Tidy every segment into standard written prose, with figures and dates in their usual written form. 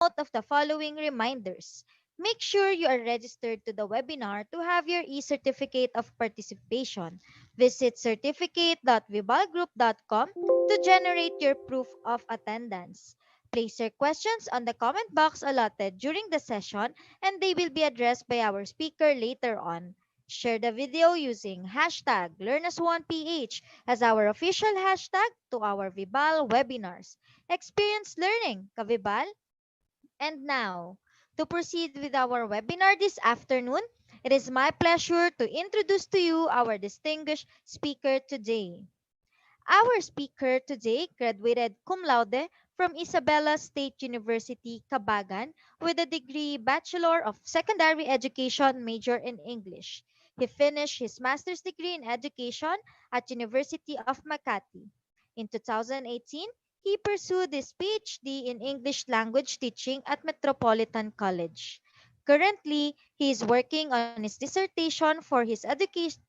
note of the following reminders. Make sure you are registered to the webinar to have your e-certificate of participation. Visit certificate.vibalgroup.com to generate your proof of attendance. Place your questions on the comment box allotted during the session and they will be addressed by our speaker later on. Share the video using hashtag LearnAs1PH as our official hashtag to our VIBAL webinars. Experience learning, ka-VIBAL? And now, to proceed with our webinar this afternoon, it is my pleasure to introduce to you our distinguished speaker today. Our speaker today graduated cum laude from Isabela State University, Cabagan, with a degree Bachelor of Secondary Education major in English. He finished his master's degree in education at University of Makati. In 2018, he pursued his PhD in English language teaching at Metropolitan College. Currently, he is working on his dissertation for his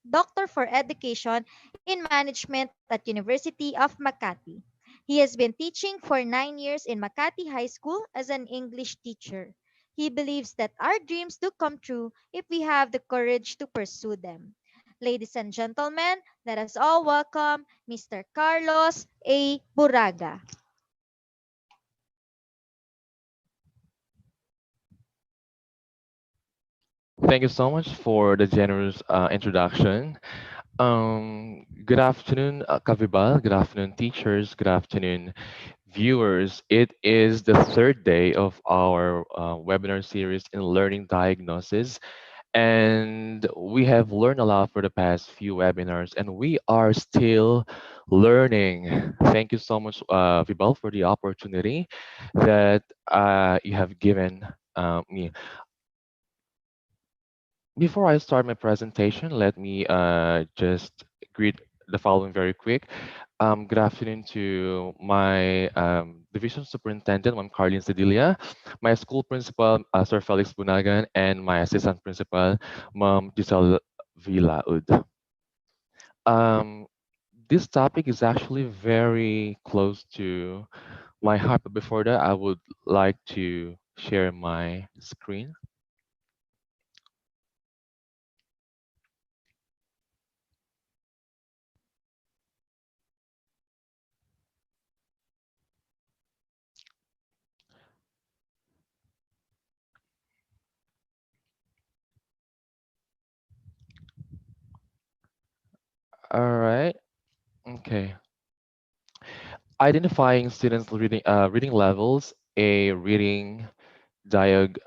Doctor for Education in Management at University of Makati. He has been teaching for 9 years in Makati High School as an English teacher. He believes that our dreams do come true if we have the courage to pursue them. Ladies and gentlemen, let us all welcome Mr. Carlos A. Buraga. Thank you so much for the generous introduction. Good afternoon, Kavibal. Good afternoon, teachers. Good afternoon, viewers. It is the third day of our webinar series in learning diagnosis, and we have learned a lot for the past few webinars, and we are still learning. Thank you so much, Vibal, for the opportunity that you have given me. Before I start my presentation, let me just greet the following very quick. Good afternoon to my division superintendent, Ma'am Carlene Sedilia, my school principal, Sir Felix Bunagan, and my assistant principal, Ma'am Giselle Villaud. Um, this topic is actually very close to my heart, but before that, I would like to share my screen. All right. Okay. Identifying students' reading levels, a diag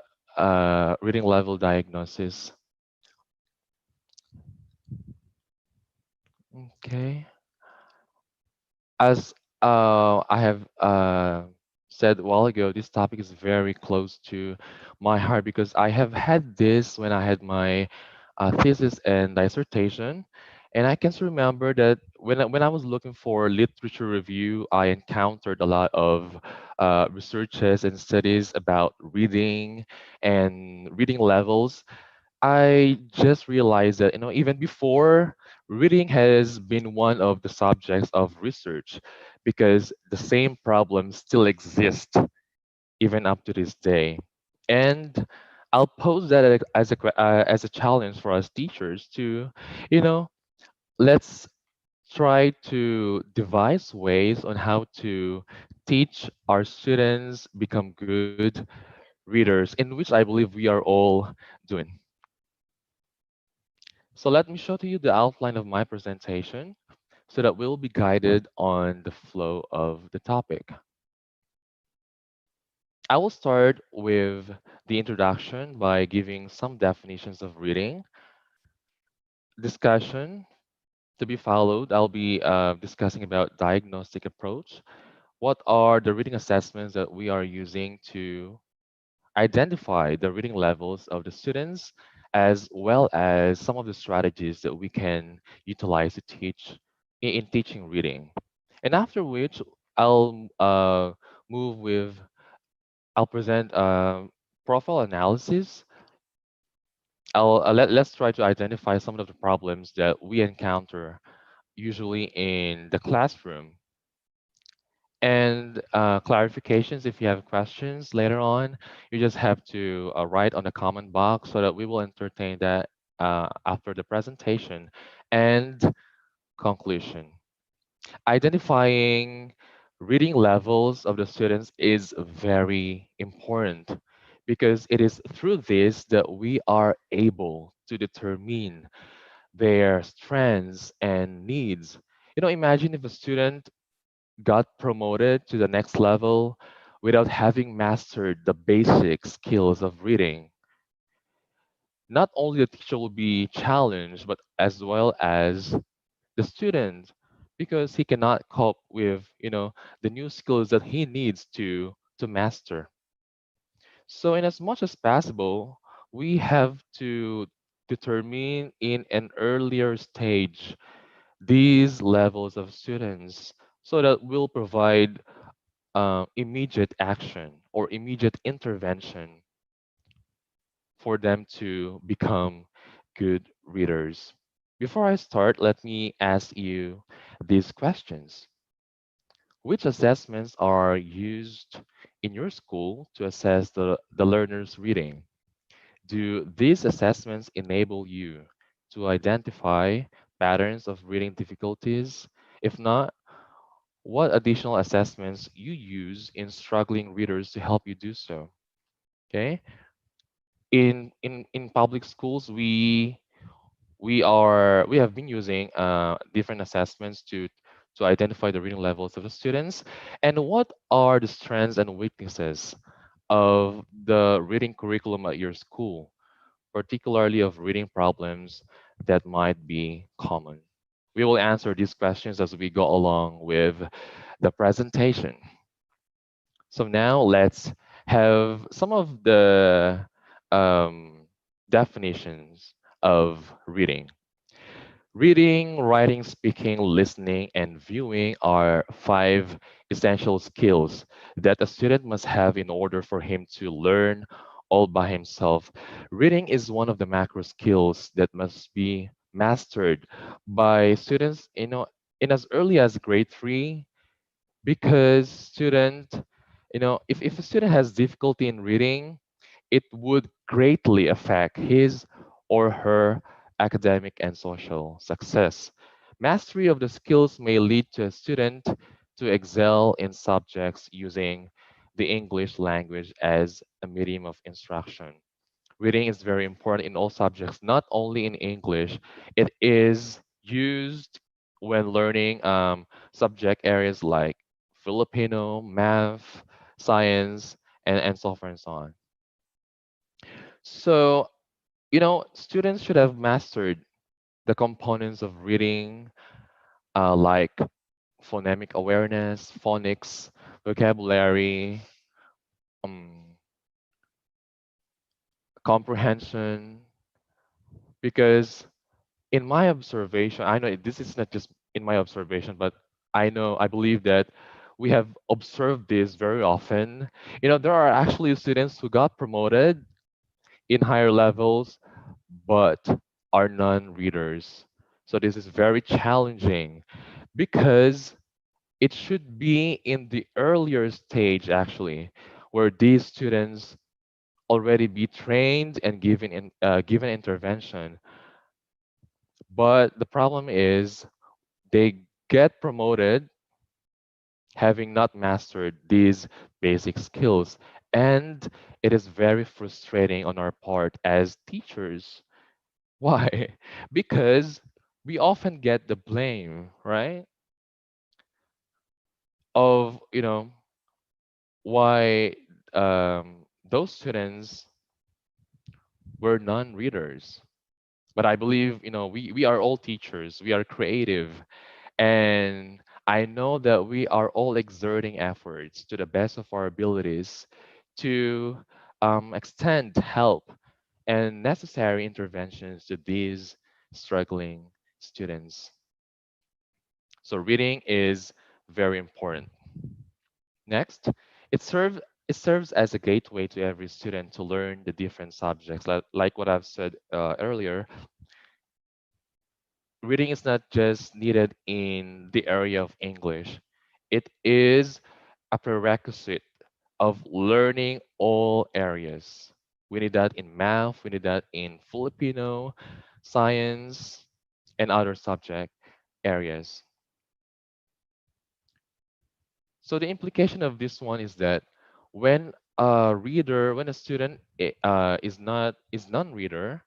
reading level diagnosis. Okay. As I have said a while ago, this topic is very close to my heart because I have had this when I had my thesis and dissertation, and I can still remember that when I was looking for literature review, I encountered a lot of researches and studies about reading and reading levels. I just realized that, even before, reading has been one of the subjects of research because the same problems still exist even up to this day. And I'll pose that as a challenge for us teachers to, you know, let's try to devise ways on how to teach our students become good readers, in which I believe we are all doing. So let me show to you the outline of my presentation so that we'll be guided on the flow of the topic. I will start with the introduction by giving some definitions of reading. Discussion to be followed, I'll be discussing about diagnostic approach. What are the reading assessments that we are using to identify the reading levels of the students, as well as some of the strategies that we can utilize to teach in teaching reading. And after which, I'll move with, I'll present profile analysis. Let's try to identify some of the problems that we encounter usually in the classroom. And clarifications, if you have questions later on, you just have to write on the comment box so that we will entertain that after the presentation. And conclusion. Identifying reading levels of the students is very important because it is through this that we are able to determine their strengths and needs. Imagine if a student got promoted to the next level without having mastered the basic skills of reading. Not only the teacher will be challenged, but as well as the student, because he cannot cope with the new skills that he needs to master. So in as much as possible, we have to determine in an earlier stage these levels of students so that we'll provide immediate action or immediate intervention for them to become good readers. Before I start, let me ask you these questions. Which assessments are used in your school to assess the learner's reading? Do these assessments enable you to identify patterns of reading difficulties? If not, what additional assessments you use in struggling readers to help you do so? Okay. In public schools, we have been using different assessments to identify the reading levels of the students. And what are the strengths and weaknesses of the reading curriculum at your school, particularly of reading problems that might be common? We will answer these questions as we go along with the presentation. So now let's have some of the um, definitions of reading. Reading, writing, speaking, listening, and viewing are five essential skills that a student must have in order for him to learn all by himself. Reading is one of the macro skills that must be mastered by students, in as early as grade 3, because if a student has difficulty in reading, it would greatly affect his or her academic and social success. Mastery of the skills may lead to a student to excel in subjects using the English language as a medium of instruction. Reading is very important in all subjects, not only in English. It is used when learning subject areas like Filipino, math, science, and so forth and so on. So, students should have mastered the components of reading, like phonemic awareness, phonics, vocabulary, um, comprehension, because in my observation, I know this is not just in my observation, but I believe that we have observed this very often. There are actually students who got promoted in higher levels, but are non-readers. So this is very challenging because it should be in the earlier stage, actually, where these students already be trained and given intervention. But the problem is they get promoted having not mastered these basic skills. And it is very frustrating on our part as teachers. Why? Because we often get the blame, right? Of, why those students were non-readers. But I believe, we are all teachers, we are creative. And I know that we are all exerting efforts to the best of our abilities to extend help and necessary interventions to these struggling students. So reading is very important. Next, it serves as a gateway to every student to learn the different subjects. Like what I've said earlier, reading is not just needed in the area of English. It is a prerequisite of learning all areas. We need that in math, we need that in Filipino, science, and other subject areas. So the implication of this one is that when a student is non-reader,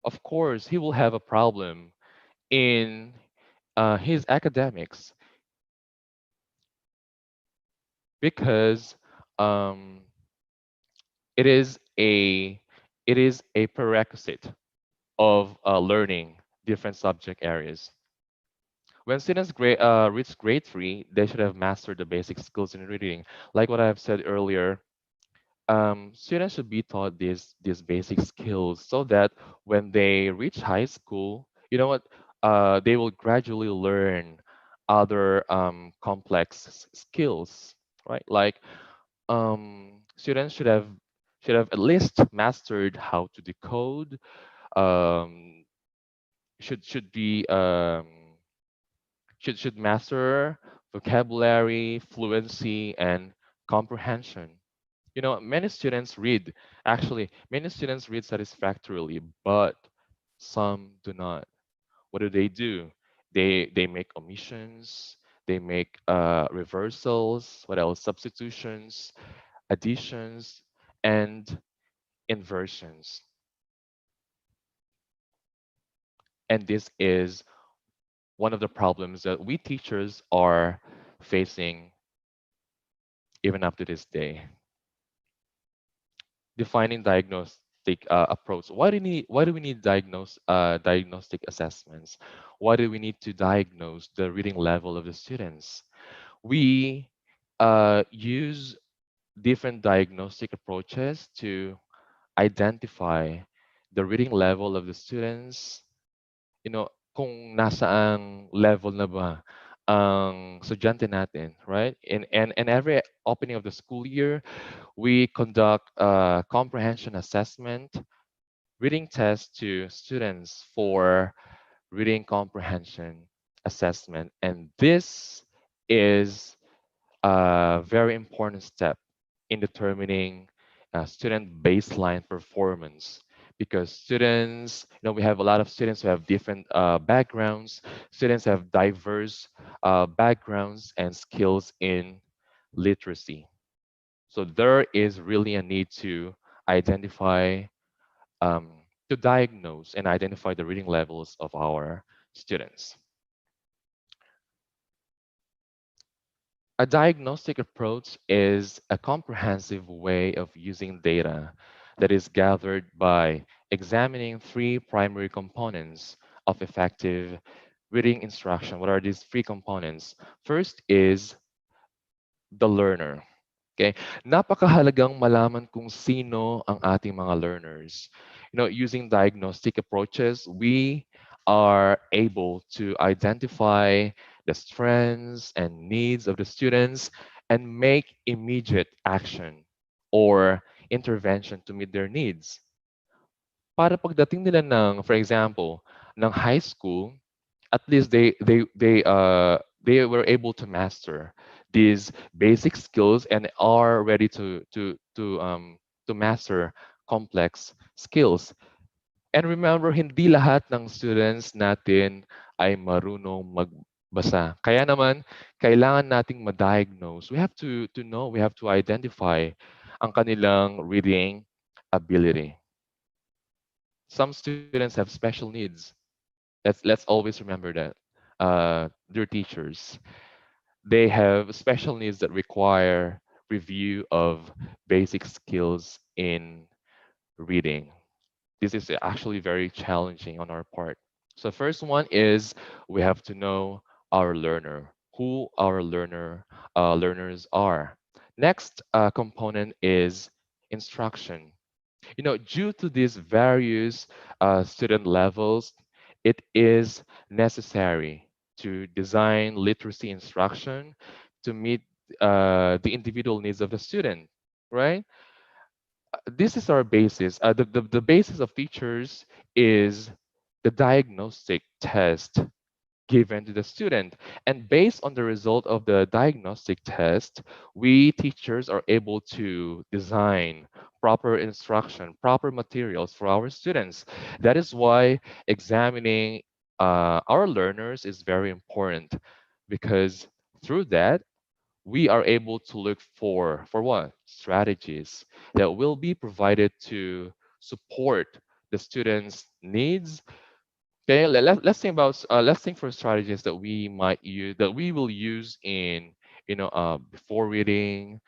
of course he will have a problem in his academics because um, it is a it is a prerequisite of learning different subject areas. When students reach grade 3, they should have mastered the basic skills in reading. Like what I've said earlier, students should be taught these basic skills so that when they reach high school, you know what, they will gradually learn other complex skills, right? Like students should have at least mastered how to decode, um, should be should master vocabulary, fluency, and comprehension. You know, many students read satisfactorily, but some do not. What do? They make omissions, they make reversals, what else? Substitutions, additions, and inversions. And this is one of the problems that we teachers are facing even up to this day. Defining diagnostic approach. Why do we need diagnostic assessments? Why do we need to diagnose the reading level of the students? We use different diagnostic approaches to identify the reading level of the students, kung nasaang level na ba ang estudyante natin, right? And every opening of the school year, we conduct a comprehension assessment, reading tests to students for reading comprehension assessment. And this is a very important step in determining student baseline performance because students, we have a lot of students who have different backgrounds. Students have diverse backgrounds and skills in literacy. So there is really a need to identify, um, to diagnose and identify the reading levels of our students. A diagnostic approach is a comprehensive way of using data that is gathered by examining three primary components of effective reading instruction. What are these three components? First is the learner. Okay? Napakahalagang malaman kung sino ang ating mga learners. Using diagnostic approaches, we are able to identify the strengths and needs of the students and make immediate action or intervention to meet their needs. Para pagdating nila ng, for example, ng high school, at least they were able to master these basic skills and are ready to master complex skills. And remember, hindi lahat ng students natin ay marunong magbasa. Kaya naman, kailangan nating ma-diagnose. We have to identify ang kanilang reading ability. Some students have special needs. Let's always remember that. Their teachers, they have special needs that require review of basic skills in reading. This is actually very challenging on our part. So first one is we have to know our learner, who our learners are. Next component is instruction. Due to these various student levels, it is necessary to design literacy instruction to meet the individual needs of the student, right? This is our basis. The basis of teachers is the diagnostic test given to the student. And based on the result of the diagnostic test, we teachers are able to design proper instruction, proper materials for our students. That is why examining our learners is very important, because through that we are able to look for what strategies that will be provided to support the students needs. Okay, let's think about let's think for strategies that we might use, that we will use in, before reading,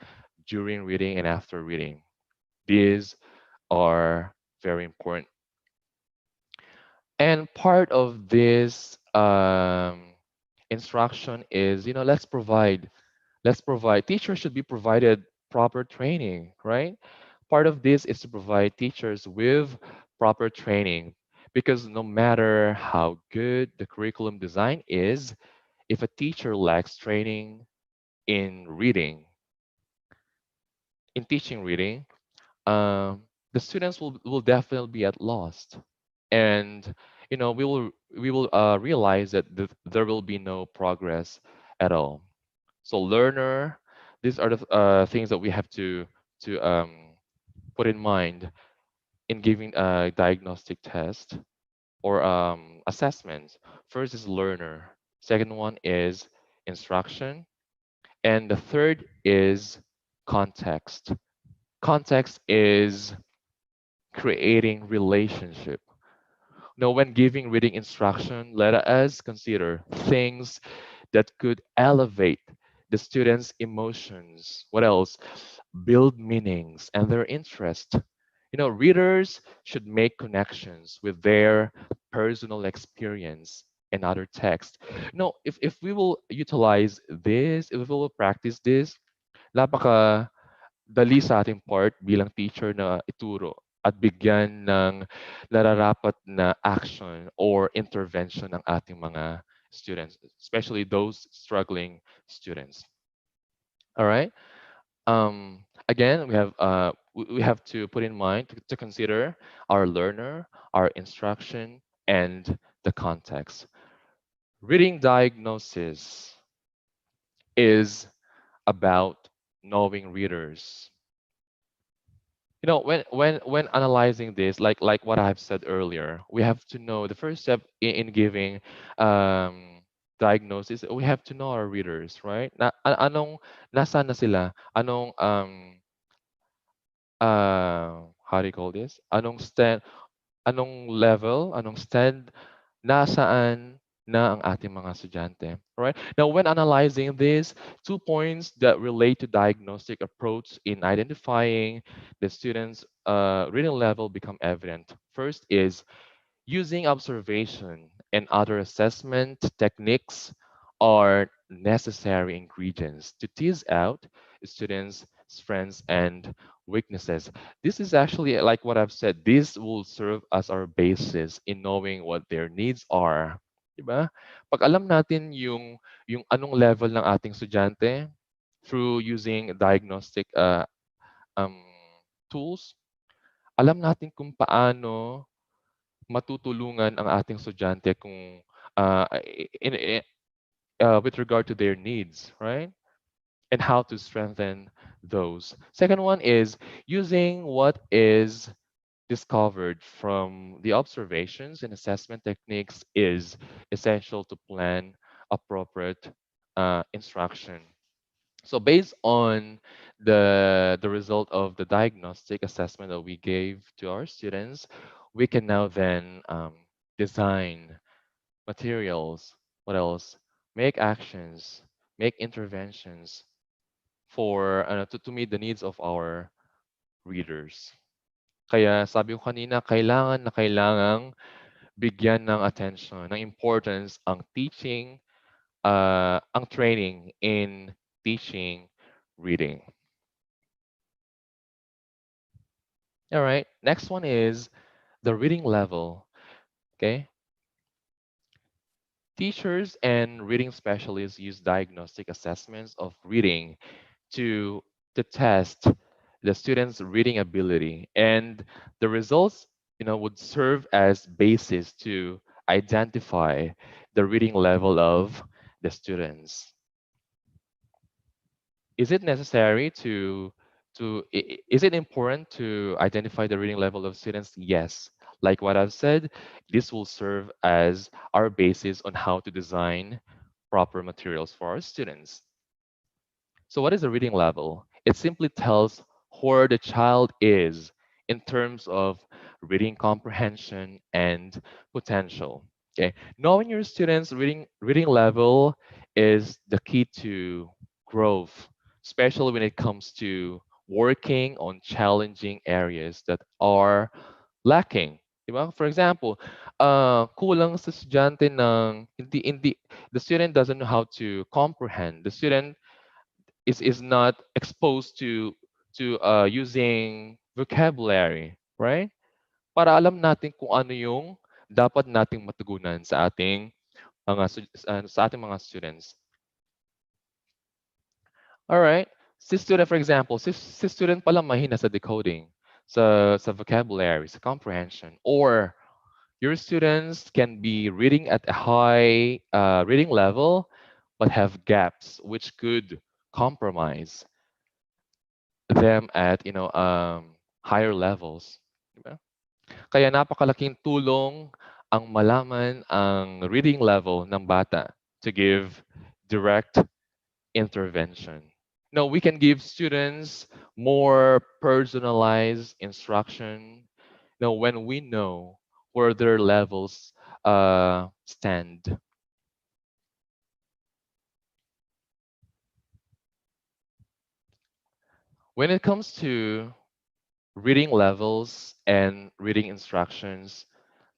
during reading, and after reading. These are very important. And part of this instruction is, let's provide teachers should be provided proper training, right? Part of this is to provide teachers with proper training, because no matter how good the curriculum design is, if a teacher lacks training in reading, in teaching reading, the students will definitely be at lost. And we will realize that there will be no progress at all. So learner, these are the things that we have to put in mind in giving a diagnostic test or assessments. First is learner. Second one is instruction, and the third is context. Context is creating relationship. Now, when giving reading instruction, let us consider things that could elevate the students' emotions. What else? Build meanings and their interest. Readers should make connections with their personal experience and other text. If we will utilize this, if we will practice this, napaka dali sa ating part bilang teacher na ituro at bigyan ng nararapat na action or intervention ng ating mga students, especially those struggling students. All right. Again, we have to put in mind to consider our learner, our instruction, and the context. Reading diagnosis is about knowing readers. When analyzing this, like what I've said earlier, we have to know the first step in giving um diagnosis. We have to know our readers, right? Anong nasaan na sila? Anong how do you call this? Anong level, anong stand, nasaan na ang ating mga estudyante. Alright? Now, when analyzing this, 2 points that relate to diagnostic approach in identifying the students' reading level become evident. First is using observation and other assessment techniques are necessary ingredients to tease out students' strengths and weaknesses. This is actually like what I've said, this will serve as our basis in knowing what their needs are. Diba? Pag alam natin yung anong level ng ating estudyante through using diagnostic um, tools, alam natin kung paano matutulungan ang ating estudyante kung with regard to their needs, right? And how to strengthen those. Second one is using what is discovered from the observations and assessment techniques is essential to plan appropriate instruction. So based on the result of the diagnostic assessment that we gave to our students, we can now then design materials. What else? Make actions, make interventions for to meet the needs of our readers. Kaya sabi ko kanina, kailangan na kailangang bigyan ng attention, ng importance ang teaching, ang training in teaching reading. All right. Next one is the reading level. Okay. Teachers and reading specialists use diagnostic assessments of reading to to test the student's reading ability, and the results would serve as basis to identify the reading level of the students. Is it necessary is it important to identify the reading level of students? Yes. Like what I've said, this will serve as our basis on how to design proper materials for our students. So, what is a reading level? It simply tells where the child is in terms of reading comprehension and potential. Okay, knowing your students' reading level is the key to growth, especially when it comes to working on challenging areas that are lacking. Diba? For example, kulang sa estudyante ng hindi the student doesn't know how to comprehend. The student is not exposed to using vocabulary, right? Para alam natin kung ano yung dapat nating matugunan sa ating sa ating mga students. All right. Si student for example, si student pala mahina sa decoding, sa vocabulary, sa comprehension, or your students can be reading at a high reading level but have gaps which could compromise them at higher levels, di ba? Kaya napakalaking tulong ang malaman ang reading level ng bata to give direct intervention. No, we can give students more personalized instruction. No, when we know where their levels stand. When it comes to reading levels and reading instructions,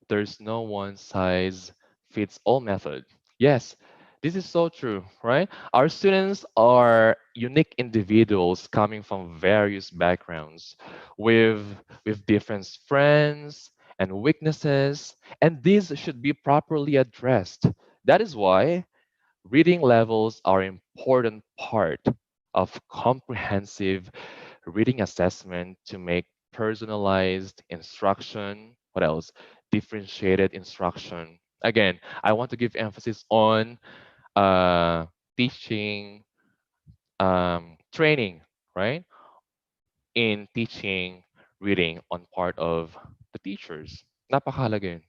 there's no one size fits all method. Yes, this is so true, right? Our students are unique individuals coming from various backgrounds with different strengths and weaknesses, and these should be properly addressed. That is why reading levels are an important part of comprehensive reading assessment to make personalized instruction. What else? Differentiated instruction. Again, I want to give emphasis on uh, teaching, training, right? In teaching reading on part of the teachers. Napakahalaga yun.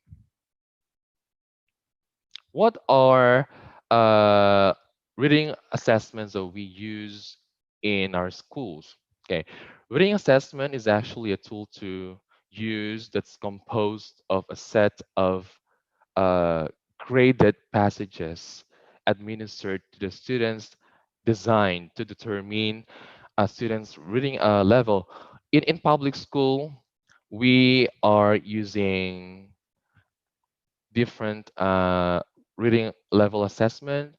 What are uh, reading assessments that we use in our schools? Okay, reading assessment is actually a tool to use that's composed of a set of uh, graded passages administered to the students, designed to determine a student's reading level. In public school, we are using different reading level assessment.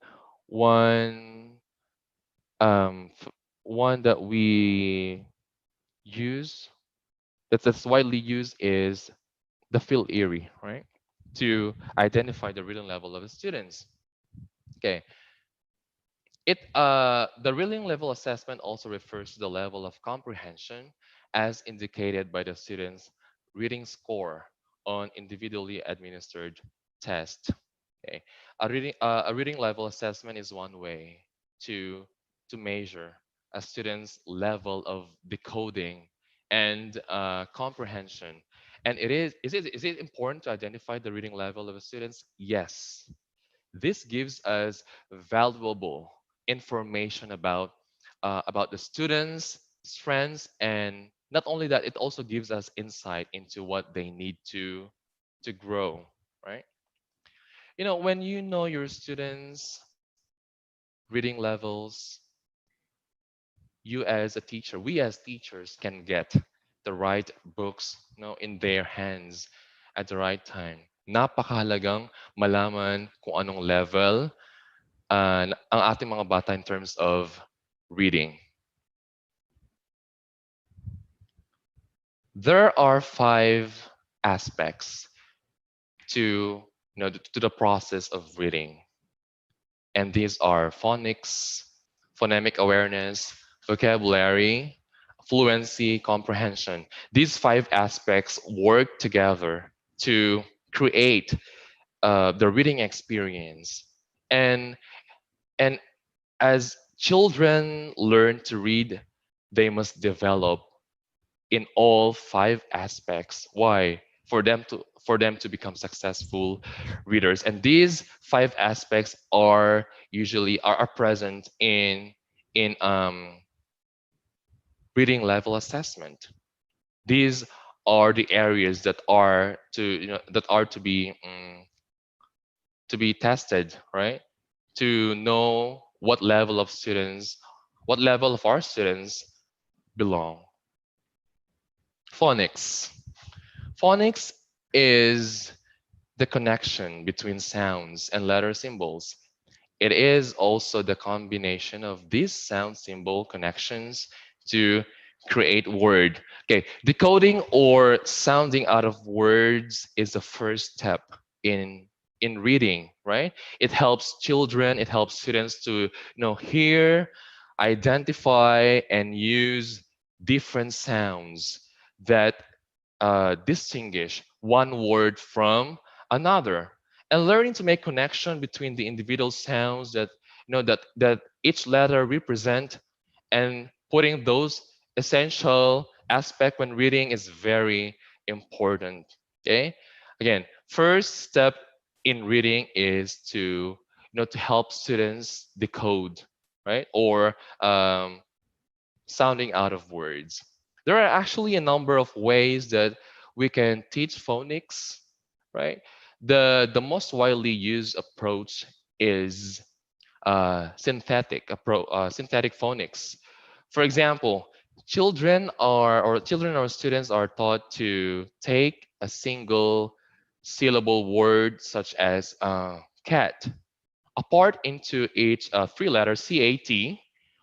One one that we use that's widely used is the field Erie, right? To identify the reading level of the students. Okay, the reading level assessment also refers to the level of comprehension as indicated by the student's reading score on individually administered test. Okay, a reading level assessment is one way to measure a student's level of decoding and comprehension. And is it important to identify the reading level of a students? Yes, this gives us valuable information about the students' strengths, and not only that, it also gives us insight into what they need to grow, right? You know, when you know your students' reading levels, you as a teacher, we as teachers can get the right books, in their hands at the right time. Napakahalagang malaman kung anong level ang ating mga bata in terms of reading. There are five aspects to the process of reading, and these are phonics, phonemic awareness, vocabulary, fluency, comprehension. These five aspects work together to create the reading experience. And and as children learn to read, they must develop in all five aspects. Why? For them to become successful readers. And these five aspects are present in reading level assessment. These are the areas that are to be tested, right? To know what level of our students belong. Phonics. Phonics is the connection between sounds and letter symbols. It is also the combination of these sound symbol connections to create word. Okay, decoding or sounding out of words is the first step in in reading, right? It helps children, it helps students to hear, identify, and use different sounds that distinguish one word from another, and learning to make connection between the individual sounds that each letter represent, and putting those essential aspect when reading is very important. Okay, again, first step in reading is to help students decode, right? Or sounding out of words. There are actually a number of ways that we can teach phonics, right? The most widely used approach is synthetic phonics. For example, children or students are taught to take a single syllable word such as cat apart into each three letters CAT.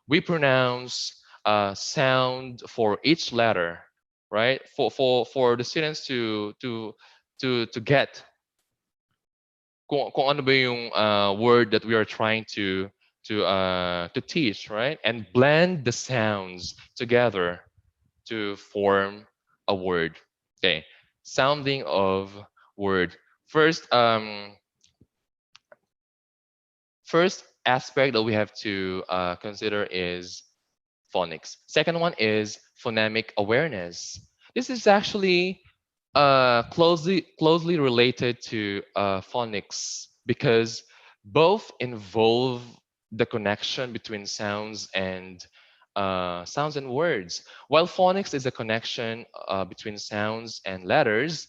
We pronounce sound for each letter, right? For the students to get kung ano ba yung word that we are trying to teach, right? And blend the sounds together to form a word. Okay, sounding of word. First, first aspect that we have to consider is phonics. Second one is phonemic awareness. This is actually closely related to phonics because both involve the connection between sounds and words. While phonics is a connection between sounds and letters,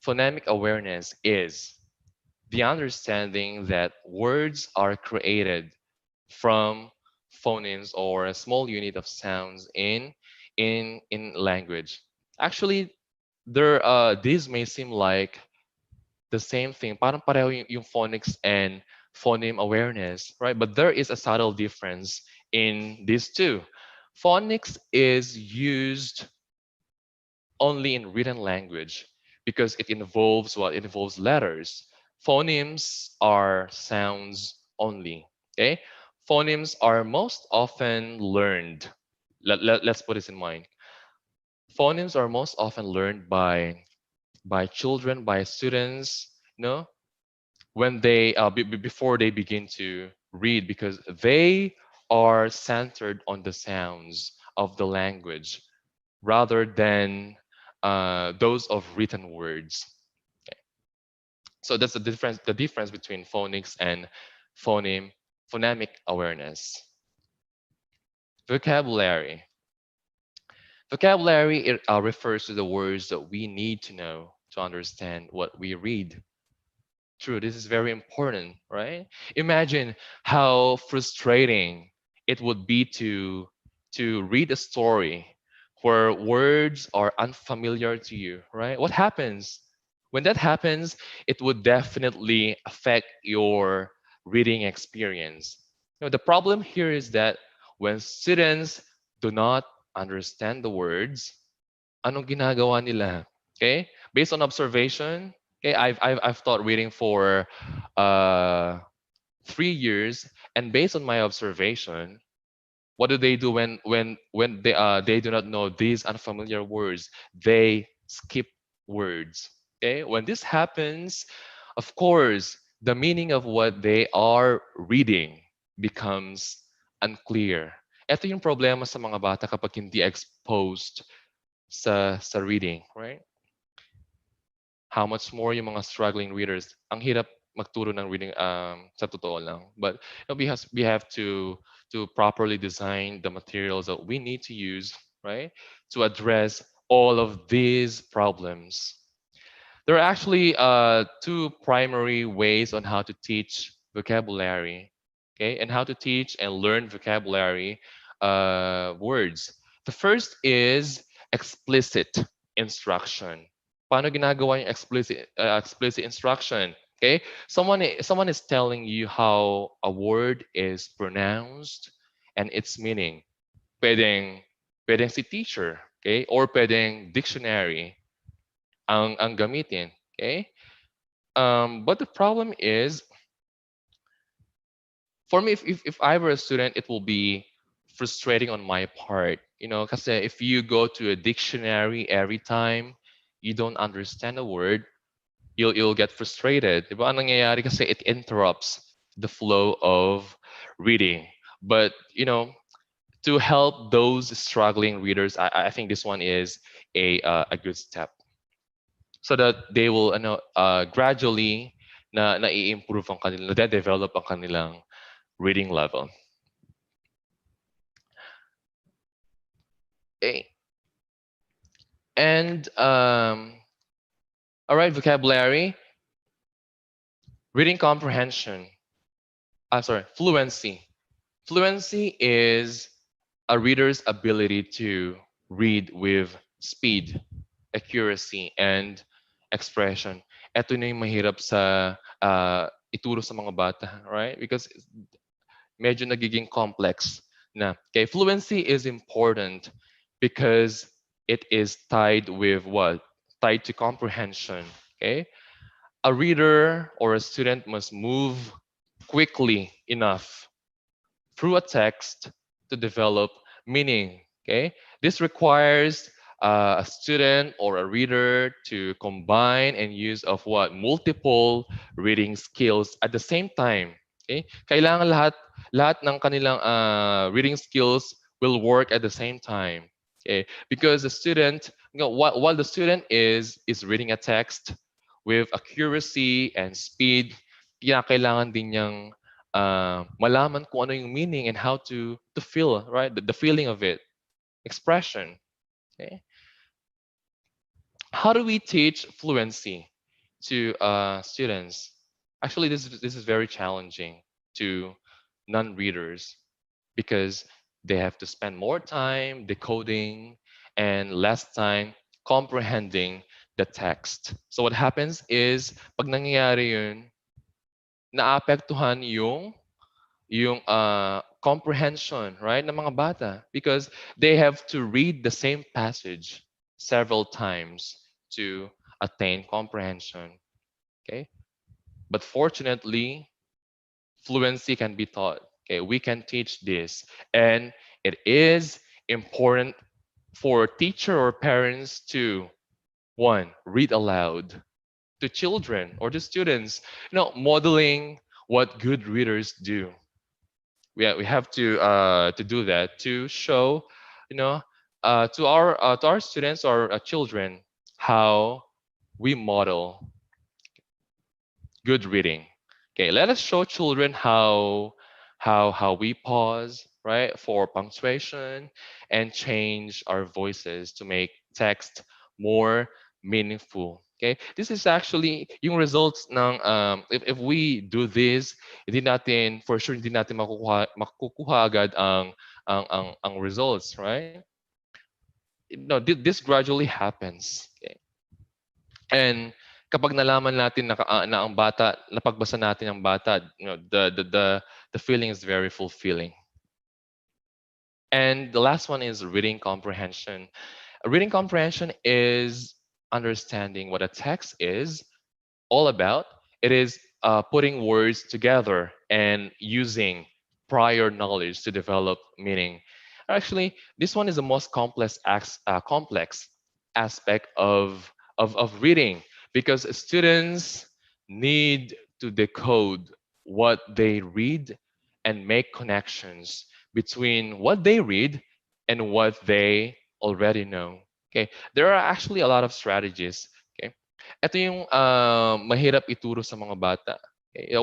phonemic awareness is the understanding that words are created from phonemes or a small unit of sounds in language. Actually, these may seem like the same thing. Parang pareho yung phonics and phoneme awareness, right? But there is a subtle difference in these two. Phonics is used only in written language because it involves what? It involves letters. Phonemes are sounds only. Okay? Phonemes are most often learned. Let's put this in mind. Phonemes are most often learned by children, by students, when before they begin to read, because they are centered on the sounds of the language rather than those of written words. Okay. So that's the difference between phonics and phoneme phonemic awareness. Vocabulary. Vocabulary refers to the words that we need to know to understand what we read. True, this is very important, right? Imagine how frustrating it would be to read a story where words are unfamiliar to you, right? What happens? When that happens, it would definitely affect your reading experience. The problem here is that when students do not understand the words, anong ginagawa nila? Okay? Based on observation, okay, I've taught reading for uh 3 years, and based on my observation, what do they do when they do not know these unfamiliar words? They skip words. Okay? When this happens, Of course, the meaning of what they are reading becomes unclear. Ito yung problema sa mga bata kapag hindi exposed sa reading, right? How much more yung mga struggling readers. Ang hirap magturo ng reading sa totoo lang. But we have to properly design the materials that we need to use, right? To address all of these problems. There are actually two primary ways on how to teach vocabulary, okay, and how to teach and learn vocabulary words. The first is explicit instruction. Paano ginagawa yung explicit instruction? Okay, someone is telling you how a word is pronounced and its meaning. Pwedeng pwedeng si teacher, okay, or pwedeng dictionary ang gamitin. Okay? But the problem is, for me, if I were a student, it will be frustrating on my part. Because if you go to a dictionary every time you don't understand a word, you'll get frustrated. Diba? Ang nangyayari kasi it interrupts the flow of reading. But to help those struggling readers, I think this one is a good step, so that they will gradually na i-improve ang kanila, na-develop ang kanilang reading level. Okay. And all right, vocabulary, reading comprehension. Sorry, fluency. Fluency is a reader's ability to read with speed, accuracy, and expression. Ito na yung mahirap sa ituro sa mga bata, right? Because medyo nagiging complex na. Okay, fluency is important because it is tied with what? Tied to comprehension. Okay, a reader or a student must move quickly enough through a text to develop meaning. Okay, this requires a student or a reader to combine and use of what multiple reading skills at the same time. Okay, kailangan lahat ng kanilang reading skills will work at the same time. Okay, because the student, while the student is reading a text with accuracy and speed, kailangan din niyang malaman kung ano yung meaning and how to feel, right? The feeling of it, expression. Okay? How do we teach fluency to students? Actually, this is very challenging to non-readers because they have to spend more time decoding and less time comprehending the text. So what happens is, pag nangyayari yun, naapektuhan yung comprehension, right, ng mga bata, because they have to read the same passage several times to attain comprehension. Okay, but fortunately, fluency can be taught. Okay, we can teach this, and it is important for teacher or parents to, one, read aloud to children or to students, modeling what good readers do. We have to do that to show, you know to our students or children how we model good reading. Okay, let us show children how we pause, right, for punctuation, and change our voices to make text more meaningful. Okay, this is actually yung results ng if we do this, hindi natin for sure hindi natin makukuha agad ang results, right? No, this gradually happens. Okay? And kapag nalaman natin na ang bata, napagbasa natin ang bata, the feeling is very fulfilling. And the last one is reading comprehension. Reading comprehension is understanding what a text is all about. It is putting words together and using prior knowledge to develop meaning. Actually, this one is the most complex aspect of reading, because students need to decode what they read and make connections between what they read and what they already know. Okay, there are actually a lot of strategies. Okay, ito yung mahirap ituro sa mga bata. Okay?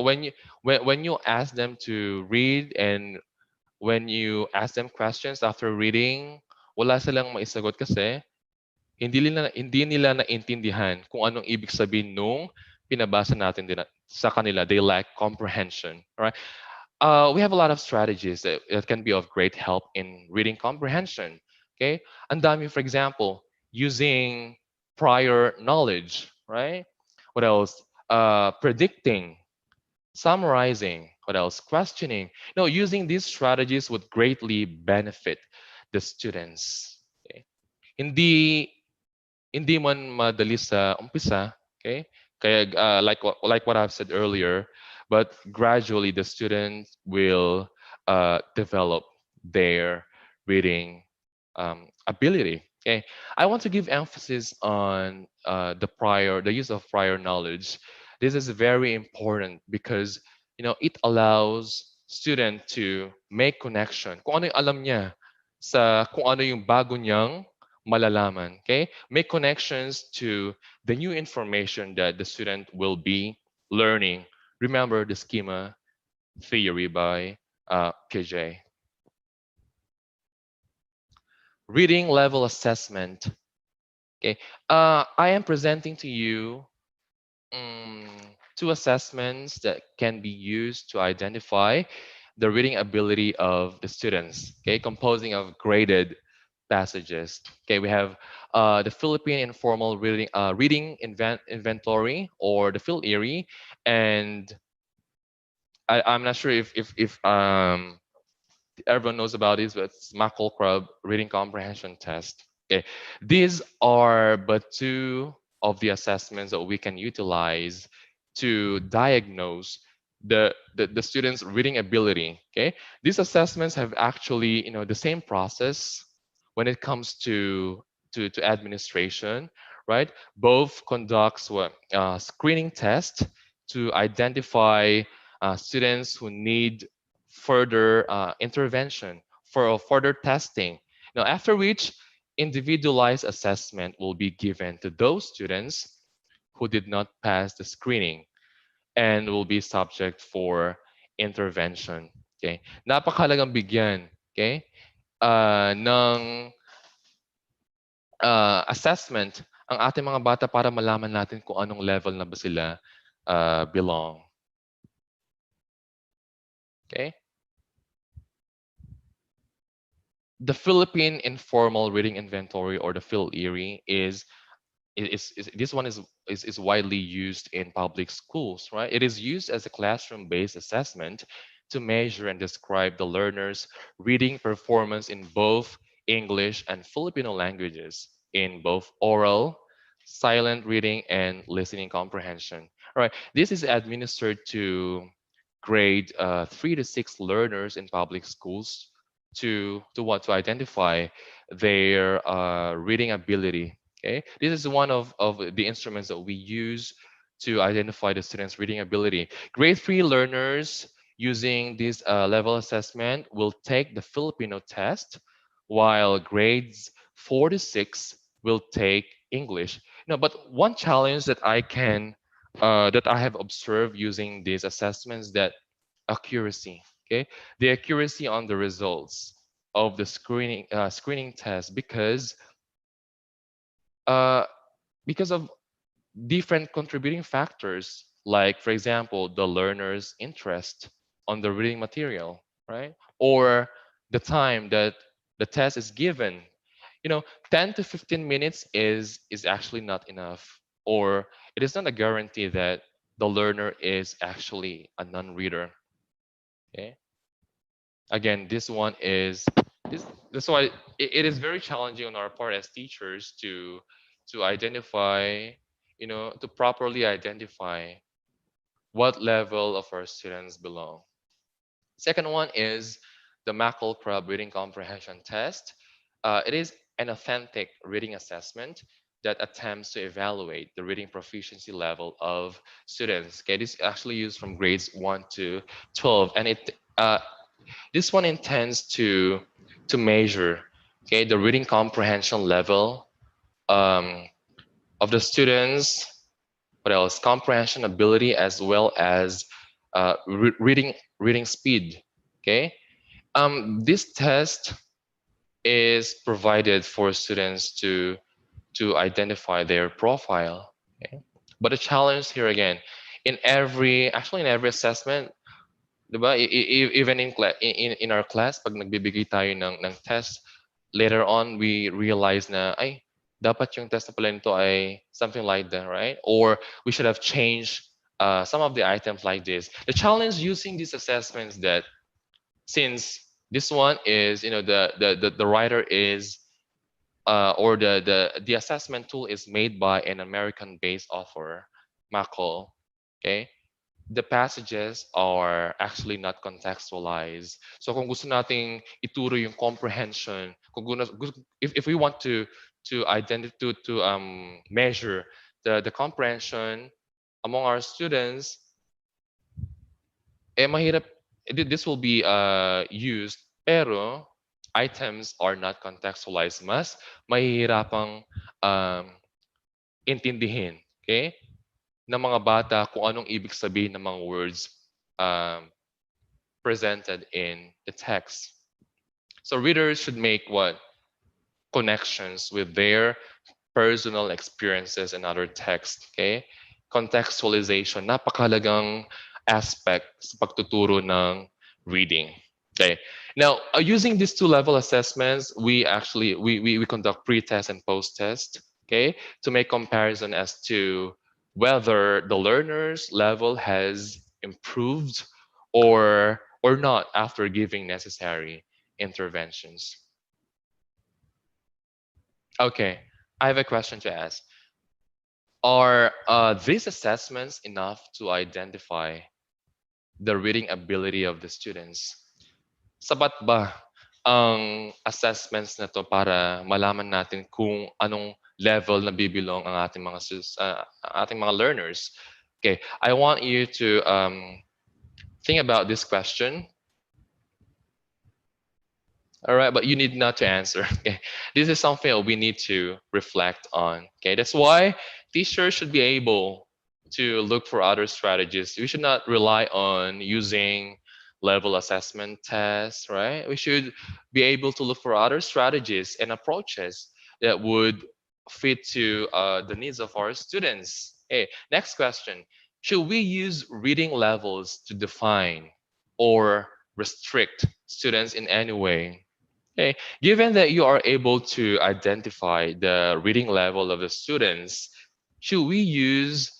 When you ask them to read and when you ask them questions after reading, wala silang maisagot kasi hindi nila naintindihan kung anong ibig sabihin nung pinabasa natin din sa kanila. They lack comprehension. All right? We have a lot of strategies that can be of great help in reading comprehension. Okay? Ang dami, for example, using prior knowledge, right? What else? Predicting, summarizing, what else? Questioning. Using these strategies would greatly benefit the students. Okay? Hindi hindi man madali sa umpisa, okay? Kaya like what I've said earlier, but gradually the students will develop their reading ability. Okay, I want to give emphasis on the use of prior knowledge. This is very important because it allows student to make connection. Kung ano yung alam niya sa kung ano yung bago niyang malalaman. Okay, make connections to the new information that the student will be learning. Remember the schema theory by KJ. Reading level assessment. Okay, I am presenting to you um, two assessments that can be used to identify the reading ability of the students. Okay, composing of graded passages. Okay, we have the Philippine Informal Reading Inventory, or the PhilErie, and I'm not sure if everyone knows about this, but it's Muckle Crab Reading Comprehension Test. Okay, these are but two of the assessments that we can utilize to diagnose the student's reading ability. Okay, these assessments have actually the same process when it comes to administration, right? Both conducts what screening test to identify students who need further intervention for further testing. After which individualized assessment will be given to those students who did not pass the screening and will be subject for intervention. Okay? Napakahalagang bigyan, okay? Ng assessment ang ating mga bata para malaman natin kung anong level na ba sila belong. Okay? The Philippine Informal Reading Inventory, or the PhilErie, this one is widely used in public schools, right? It is used as a classroom-based assessment to measure and describe the learner's reading performance in both English and Filipino languages, in both oral, silent reading, and listening comprehension. All right, this is administered to grade 3 to 6 learners in public schools to identify their reading ability. Okay, this is one of the instruments that we use to identify the students' reading ability. Grade 3 learners using this level assessment will take the Filipino test, while grades 4 to 6 will take English. No, but one challenge that I have observed using these assessments, that accuracy. Okay, the accuracy on the results of the screening test, uh, because of different contributing factors, like for example the learner's interest on the reading material, right? Or the time that the test is given. 10 to 15 minutes is actually not enough, or it is not a guarantee that the learner is actually a non-reader. Okay, again, this one is this that's why it is very challenging on our part as teachers to identify, to properly identify what level of our students belong. Second one is the Mackle Crab Reading Comprehension Test. It is an authentic reading assessment that attempts to evaluate the reading proficiency level of students. Okay, this is actually used from grades 1 to 12, and this one intends to measure, okay, the reading comprehension level um, of the students. What else? Comprehension ability as well as reading speed. Okay. This test is provided for students to identify their profile. Okay? But the challenge here again, in every assessment, 'di ba? Even in our class, pag nagbibigay tayo ng test, later on we realize na ay dapat yung test na pala nito ay something like that, right? Or we should have changed some of the items like this. The challenge using these assessments that since this one is the writer is or the assessment tool is made by an American-based author, Macaulay. Okay, the passages are actually not contextualized. So kung gusto nating ituro yung comprehension, if we want to identify to measure the comprehension among our students, mahirap. This will be used, pero items are not contextualized. Mas mahihirapang um, intindihin, okay, ng mga bata kung anong ibig sabihin ng mga words um, presented in the text. So readers should make what? Connections with their personal experiences and other texts. Okay? Contextualization, napakalagang aspect sa pagtuturo ng reading. Okay. Now, using these two level assessments, we actually we conduct pre-test and post-test, okay, to make comparison as to whether the learner's level has improved or not after giving necessary interventions. Okay, I have a question to ask. Are these assessments enough to identify the reading ability of the students? Sapat ba ang assessments na to para malaman natin kung anong level na bibilong ang ating mga learners? Okay, I want you to think about this question. All right, but you need not to answer. Okay, this is something that we need to reflect on. Okay, that's why teachers should be able to look for other strategies. We should not rely on using level assessment tests, right? We should be able to look for other strategies and approaches that would fit to the needs of our students. Okay, next question. Should we use reading levels to define or restrict students in any way? Okay, given that you are able to identify the reading level of the students, should we use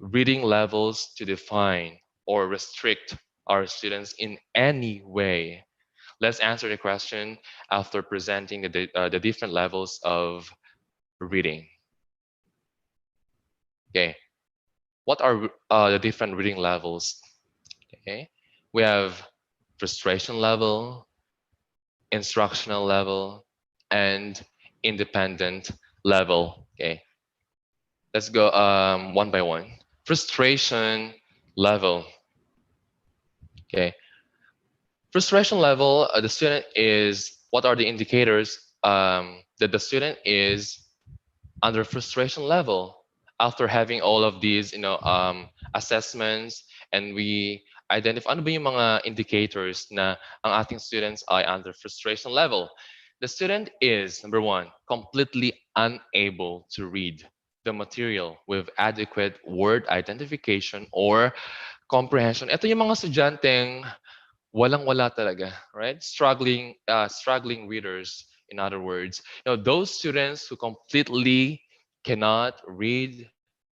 reading levels to define or restrict our students in any way? Let's answer the question after presenting the different levels of reading. Okay, what are the different reading levels? Okay, we have frustration level, instructional level, and independent level. Okay, let's go one by one. Frustration level. Okay, frustration level. The student is. What are the indicators that the student is under frustration level after having all of these, assessments, and we identify ano ba yung mga indicators na ang ating students ay under frustration level. The student is, number one, completely unable to read the material with adequate word identification or comprehension. Ito yung mga estudyanteng walang-wala talaga, right? Struggling readers, in other words. Those students who completely cannot read,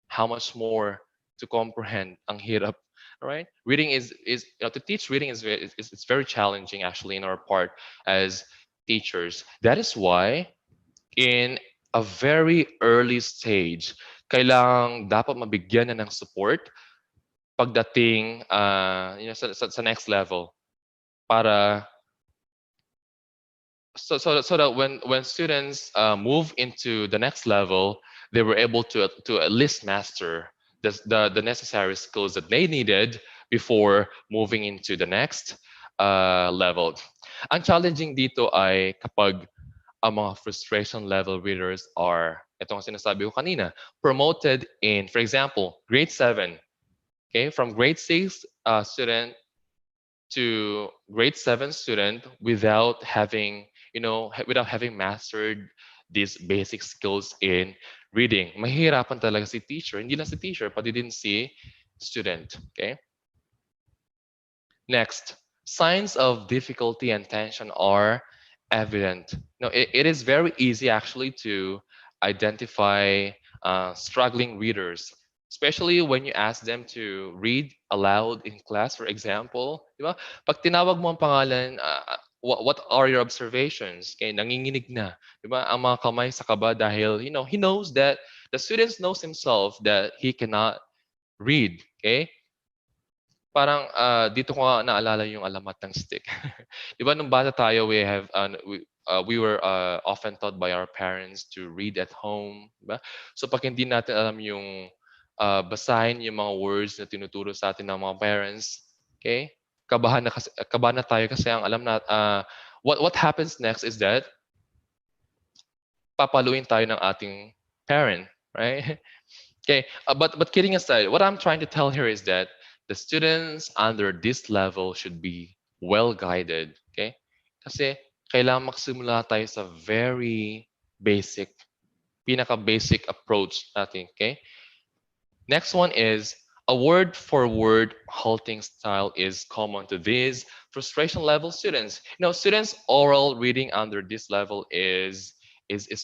how much more to comprehend ang hirap, right? Reading is to teach reading it's very challenging actually in our part as teachers. That is why in a very early stage, kailangang dapat mabigyan na ng support pagdating sa next level para so that when students move into the next level, they were able to at least master the necessary skills that they needed before moving into the next level. Ang challenging dito ay kapag ang mga frustration level readers are, ito ang sinasabi ko kanina, promoted in, for example, grade 7. Okay, from grade 6 student to grade 7 student without having, without having mastered these basic skills in reading. Mahihirapan talaga si teacher. Hindi lang si teacher, pati din si student. Okay? Next, signs of difficulty and tension are evident. No, it is very easy actually to identify struggling readers, especially when you ask them to read aloud in class, for example. Di ba? Pag tinawag mo ang pangalan, what are your observations? Okay, nanginginig na. Di ba? Ang mga kamay sa kaba dahil, he knows that the student knows himself that he cannot read. Okay? Parang, dito ko nga naalala yung alamat ng stick. 'Di ba nung bata tayo we were, often taught by our parents to read at home, 'di ba? So 'pag hindi natin alam yung, basahin yung mga words na tinuturo sa atin ng mga parents, okay, kabahan na tayo kasi ang alam na what happens next is that papaluin tayo ng ating parent, right? Okay, but kidding aside, what I'm trying to tell here is that the students under this level should be well guided. Okay, kasi kailangan magsimula tayo sa very basic, pinaka basic approach natin. Okay, next one is a word for word halting style is common to these frustration level students. Students oral reading under this level is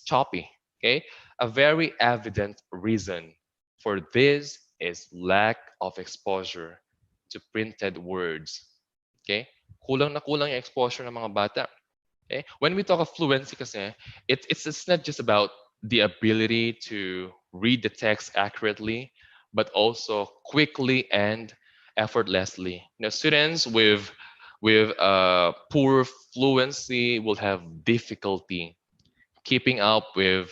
choppy. Okay, a very evident reason for this is lack of exposure to printed words. Okay, kulang na kulang yung exposure ng mga bata. Okay? When we talk of fluency kasi, it's not just about the ability to read the text accurately, but also quickly and effortlessly. Students with poor fluency will have difficulty keeping up with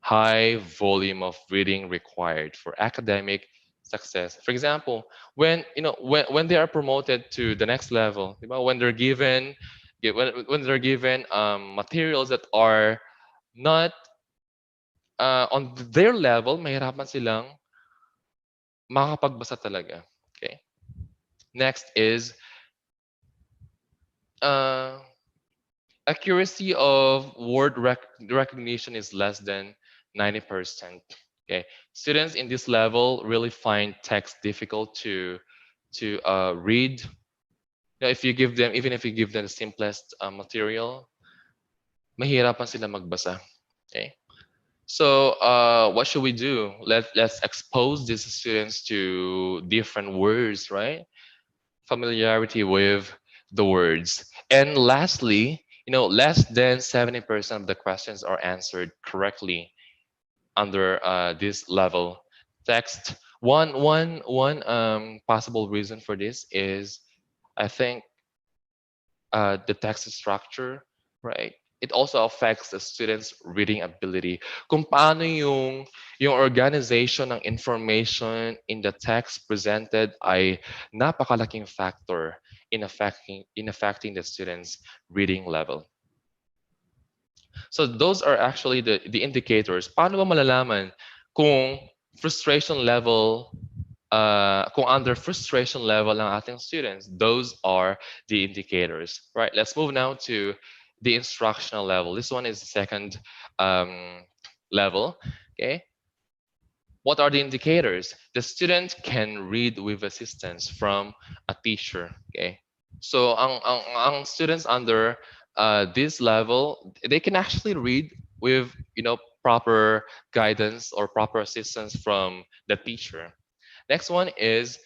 high volume of reading required for academic success. For example, when they are promoted to the next level, di ba, when they're given materials that are not on their level, mahirapan silang makakapagbasa talaga. Okay. Next is uh, accuracy of recognition is less than 90%. Okay, students in this level really find text difficult to read. If you give them, even if you give them the simplest material, mahirapan sila magbasa. Okay, so what should we do? Let's expose these students to different words, right? Familiarity with the words. And lastly, less than 70% of the questions are answered correctly under this level. Text. One possible reason for this is, I think, the text structure, right? It also affects the student's reading ability. Kung paano yung organization ng information in the text presented ay napakalaking factor in affecting the student's reading level. So those are actually the indicators. Paano ba malalaman kung frustration level kung under frustration level ng ating students? Those are the indicators. Right, let's move now to the instructional level. This one is the second level. Okay, what are the indicators? The student can read with assistance from a teacher. Okay, so ang students under this level, they can actually read with proper guidance or proper assistance from the teacher. Next one is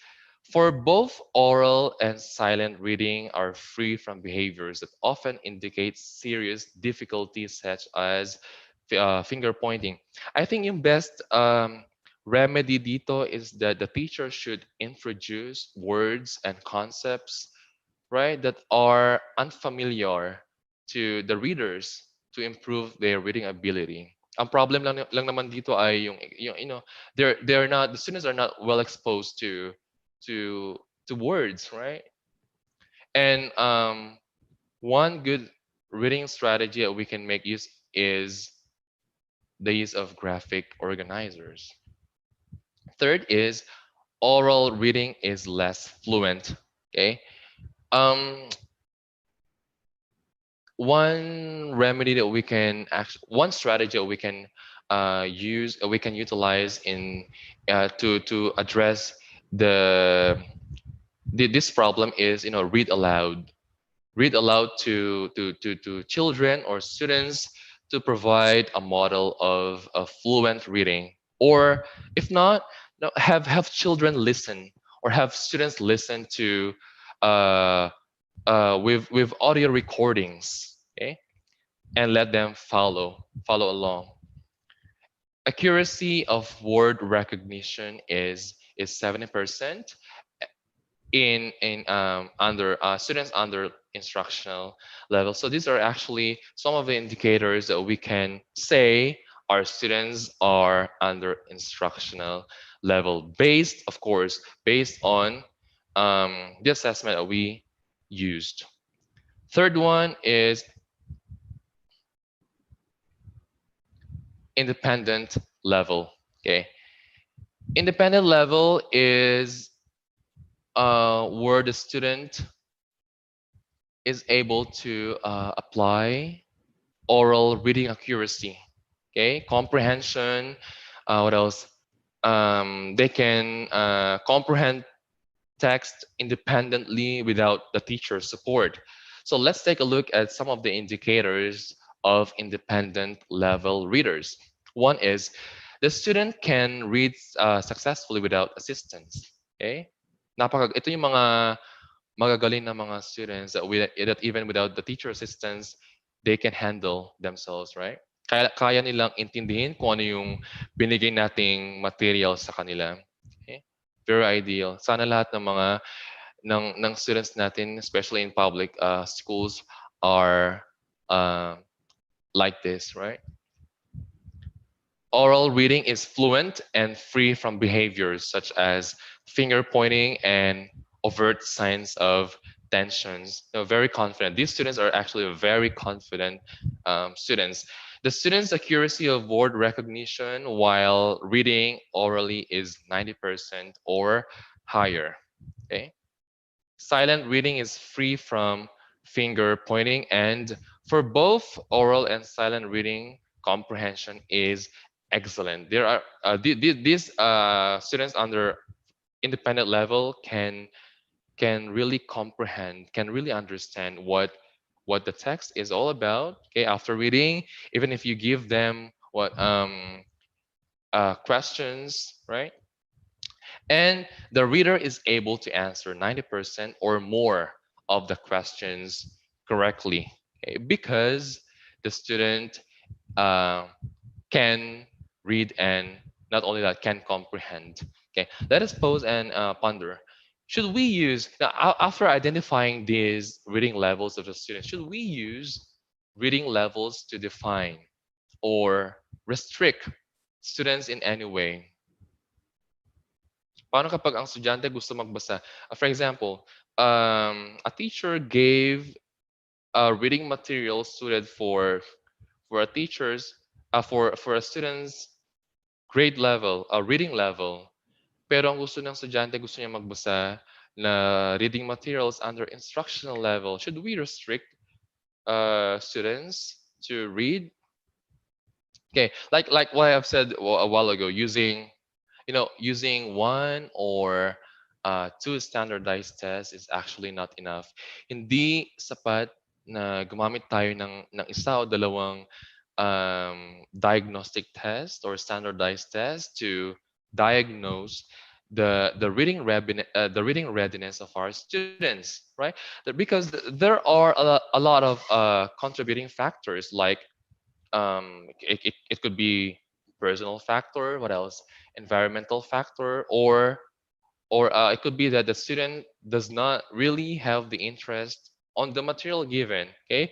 for both oral and silent reading are free from behaviors that often indicate serious difficulties such as finger pointing. I think yung best remedy dito is that the teacher should introduce words and concepts, right, that are unfamiliar to the readers to improve their reading ability. Ang problem lang naman dito ay yung they're not, the students are not well exposed to to words, right? And one good reading strategy that we can make use is the use of graphic organizers. Third is oral reading is less fluent. Okay. Um, one remedy that we can actually, one strategy that we can use, we can utilize in to address the, this problem is, read aloud. Read aloud to children or students to provide a model of fluent reading. Or if not, no, have children listen, or have students listen to uh, with audio recordings, okay, and let them follow along. Accuracy of word recognition is 70% in under students under instructional level. So these are actually some of the indicators that we can say our students are under instructional level, based, of course, based on the assessment that we used. Third one is independent level. Okay, independent level is where the student is able to apply oral reading accuracy, okay, comprehension. What else? They can comprehend text independently without the teacher's support. So let's take a look at some of the indicators of independent level readers. One is the student can read successfully without assistance. Okay? Ito yung mga magagaling na mga students that, that even without the teacher assistance, they can handle themselves, right? Kaya nilang intindihin kung ano yung binigay nating material sa kanila. Okay? Very ideal. Sana lahat ng mga ng students natin, especially in public schools, are uh, like this, right? Oral reading is fluent and free from behaviors such as finger pointing and overt signs of tensions. They're very confident. These students are actually very confident students. The students' accuracy of word recognition while reading orally is 90% or higher. Okay. Silent reading is free from finger pointing, and for both oral and silent reading, comprehension is excellent. There are these students under independent level can really comprehend, can really understand what the text is all about. Okay, after reading, even if you give them what questions, right? And the reader is able to answer 90% or more of the questions correctly, okay? Because the student uh, can read, and not only that, can comprehend. Okay, let us pose and ponder. Should we use, now, after identifying these reading levels of the students, should we use reading levels to define or restrict students in any way? Paano kapag ang estudyante gusto magbasa? For example, a teacher gave a reading material suited for a teacher's for a student's grade level, a reading level. Pero ang gusto ng estudyante, gusto niya magbasa na reading materials under instructional level. Should we restrict students to read? Okay, like what I've said a while ago, using one or two standardized tests is actually not enough. Hindi sapat na gumamit tayo ng isa o dalawang diagnostic test or standardized test to diagnose the reading readiness of our students, right? Because there are a lot of contributing factors, like it could be personal factor, what else, environmental factor, or it could be that the student does not really have the interest on the material given. Okay,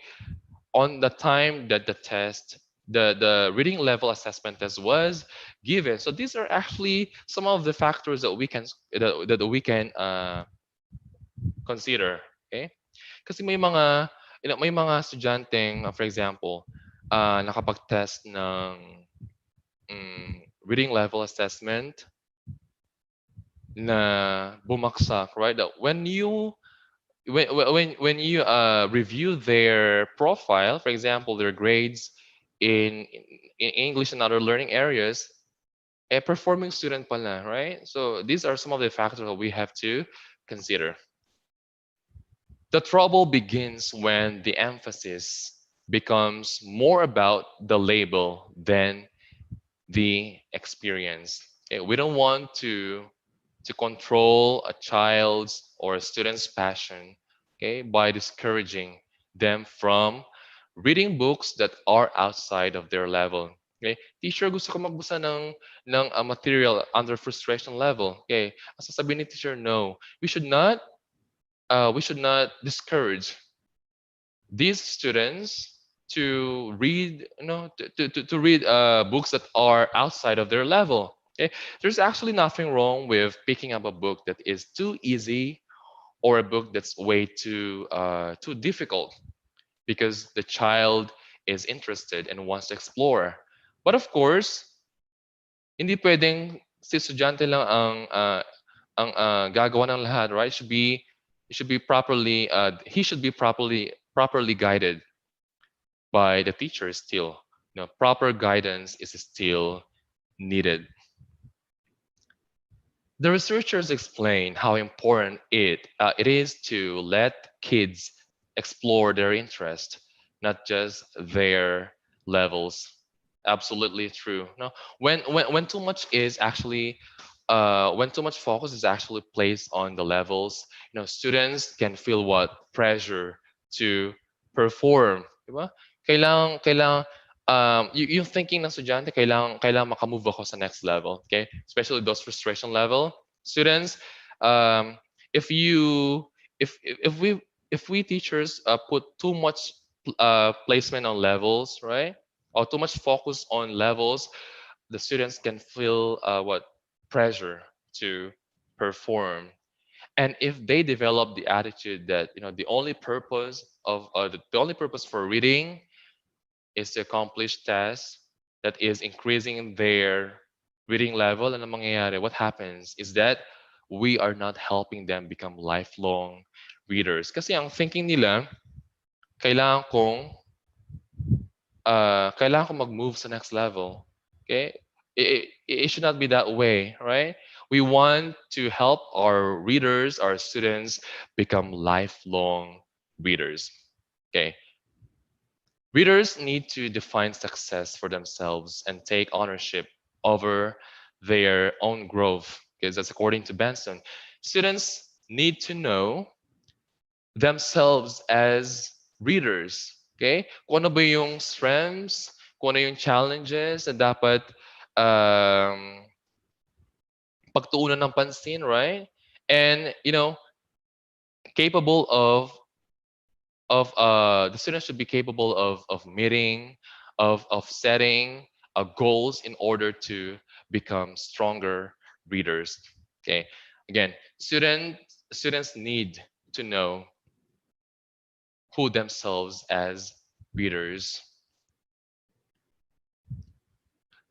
on the time that the reading level assessment test was given. So these are actually some of the factors that that we can consider. Okay? Kasi may mga may mga estudyanteng for example nakapag-test ng reading level assessment na bumagsak, right? That when you review their profile, for example, their grades in English and other learning areas, performing student pala, right? So these are some of the factors that we have to consider. The trouble begins when the emphasis becomes more about the label than the experience. Okay, we don't want to control a child's or a student's passion, okay, by discouraging them from reading books that are outside of their level. Okay, teacher, gusto ko magbasa ng material under frustration level. Okay, ang sasabihin ni teacher, no, we should not discourage these students to read to read books that are outside of their level. Okay, there's actually nothing wrong with picking up a book that is too easy or a book that's way too difficult because the child is interested and wants to explore. But of course, hindi pwedeng si estudyante lang ang gagawa ng lahat, right? Should be properly he should be properly guided by the teacher still. Proper guidance is still needed. The researchers explain how important it is to let kids explore their interest, not just their levels. Absolutely true. No, when too much is actually when too much focus is actually placed on the levels, students can feel what pressure to perform, di ba? Kailangan yung thinking ng estudyante, kailangan makamove ako sa next level, okay? Especially those frustration level students. If you if we teachers put too much placement on levels, right? Or too much focus on levels, the students can feel what pressure to perform. And if they develop the attitude that the only purpose of the only purpose for reading is to accomplish tasks that is increasing their reading level, and ang mangyayari, what happens is that we are not helping them become lifelong readers. Kasi ang thinking nila, kailangan kong kailangan kong mag-move sa next level. Okay? It should not be that way, right? We want to help our readers, our students become lifelong readers. Okay? Readers need to define success for themselves and take ownership over their own growth, because that's according to Benson. Students need to know themselves as readers. Okay? Kung ano ba yung strengths, kung ano yung challenges na dapat um, pagtuunan ng pansin, right? And, capable of the students should be capable of meeting, of setting goals in order to become stronger readers. Okay, again, students need to know who themselves as readers.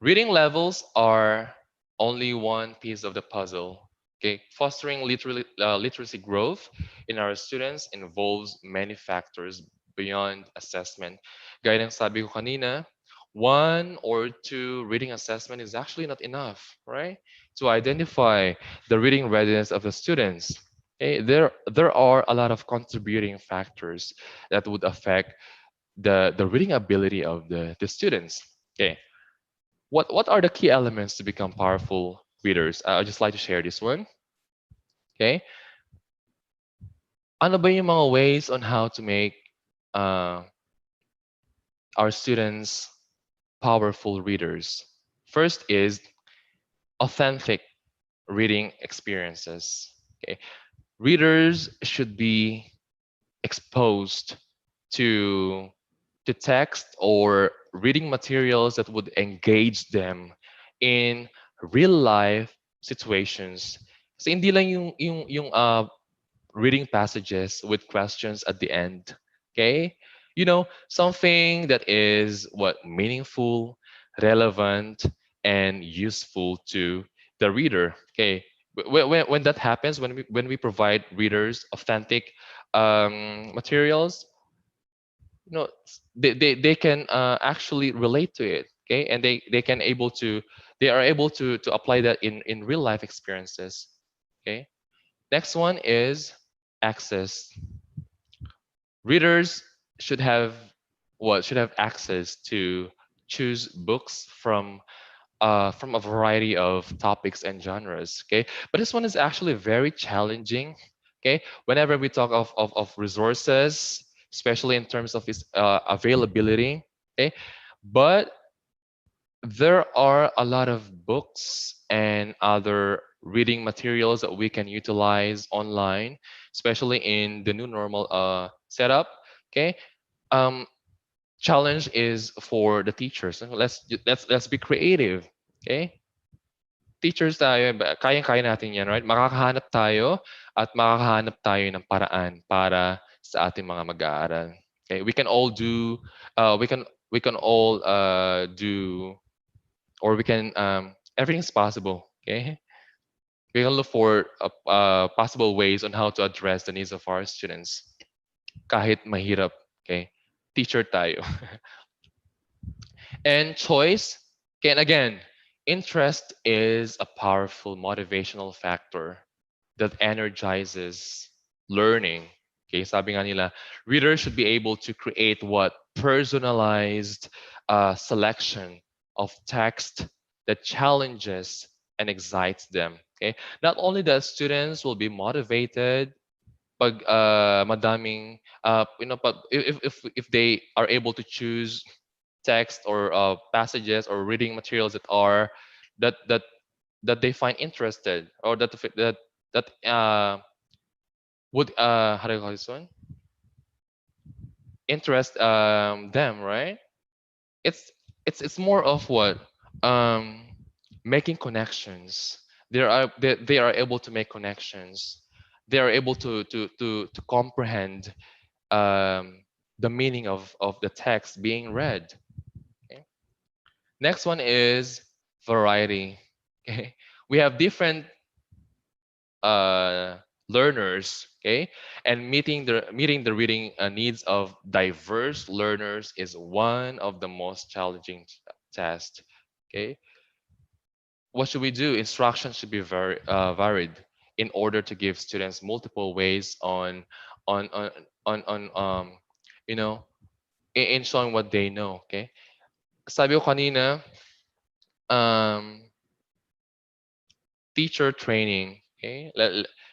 Reading levels are only one piece of the puzzle. Okay, fostering literacy growth in our students involves many factors beyond assessment. Gaya ng sabi ko kanina, one or two reading assessment is actually not enough, right? To identify the reading readiness of the students. Okay, there are a lot of contributing factors that would affect the reading ability of the students. Okay, what are the key elements to become powerful readers? I'd just like to share this one. Okay, ano ba yung mga ways on how to make uh, our students powerful readers? First is authentic reading experiences. Okay, readers should be exposed to to text or reading materials that would engage them in real life situations. Kasi hindi lang yung reading passages with questions at the end. Okay? Something that is what meaningful, relevant, and useful to the reader. Okay. When that happens, when we provide readers authentic materials, they can actually relate to it. Okay, and they are able to apply that in real life experiences. Okay. Next one is access. Readers should have access to choose books from a variety of topics and genres. Okay, but this one is actually very challenging. Okay, whenever we talk of resources, especially in terms of its availability. Okay, but there are a lot of books and other reading materials that we can utilize online, especially in the new normal setup. Okay. Um, Challenge is for the teachers. So let's be creative. Okay. Teachers tayo, kayang-kaya natin yan, right? Makakahanap tayo at makakahanap tayo ng paraan para sa ating mga mag-aaral. Okay, we can all do, or we can everything's possible. Okay, we can look for possible ways on how to address the needs of our students kahit mahirap. Okay, teacher tayo. And choice, can again, interest is a powerful motivational factor that energizes learning. Okay, sabi nga nila, readers should be able to create what personalized selection of text that challenges and excites them. Okay, not only that students will be motivated pag madaming pag, if they are able to choose text or passages or reading materials that that that they find interested, or that would how do you call this one, interest them, right? It's more of what, um making connections. They are able to make connections. They are able to comprehend the meaning of the text being read. Okay. Next one is variety. Okay, we have different uh, learners. Okay, and meeting the reading needs of diverse learners is one of the most challenging tasks. Okay, what should we do? Instruction should be very varied in order to give students multiple ways on on on you know in showing what they know. Okay, sabi ko kanina, um, teacher training, okay,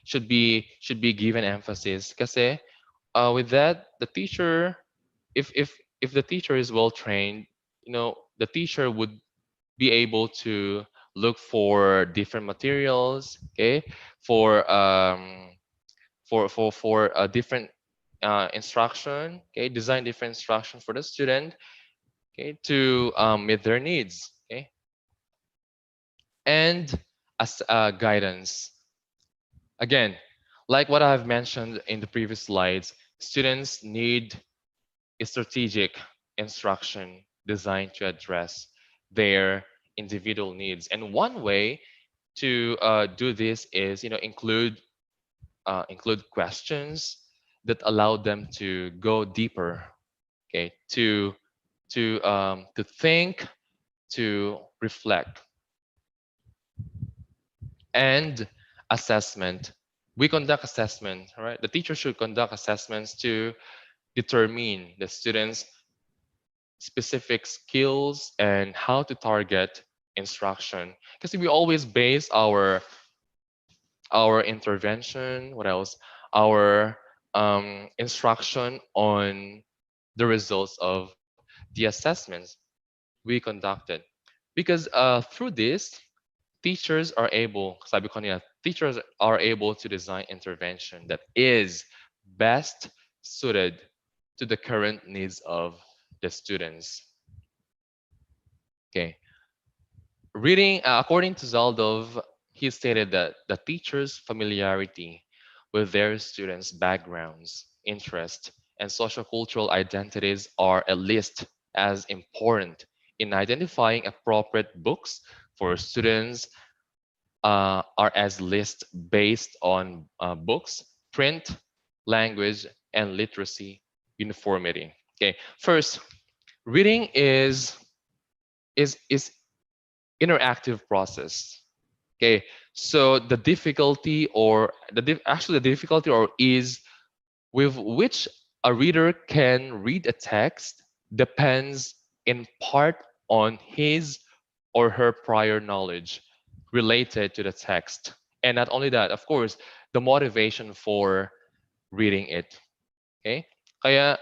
should be given emphasis. Kasi with that, the teacher, if the teacher is well trained, the teacher would be able to look for different materials, okay, for a different instruction, okay, design different instruction for the student, okay, to meet their needs, okay, and as guidance. Again, like what I've mentioned in the previous slides, students need a strategic instruction designed to address their individual needs. And one way to do this is, include questions that allow them to go deeper, okay, to think, to reflect, and assessment. We conduct assessment, right? The teacher should conduct assessments to determine the students' specific skills and how to target instruction. Because we always base our intervention, what else? Our instruction on the results of the assessments we conducted. Because through this, teachers are able, sabi ko niya, teachers are able to design intervention that is best suited to the current needs of the students. Okay, reading, according to Zaldov, he stated that the teacher's familiarity with their students' backgrounds, interests, and sociocultural identities are at least as important in identifying appropriate books for students are as list based on books, print, language, and literacy uniformity. Okay, first, reading is interactive process. Okay, so the difficulty or actually the difficulty or ease with which a reader can read a text depends in part on his or her prior knowledge related to the text. And not only that, of course, the motivation for reading it. Okay? Kaya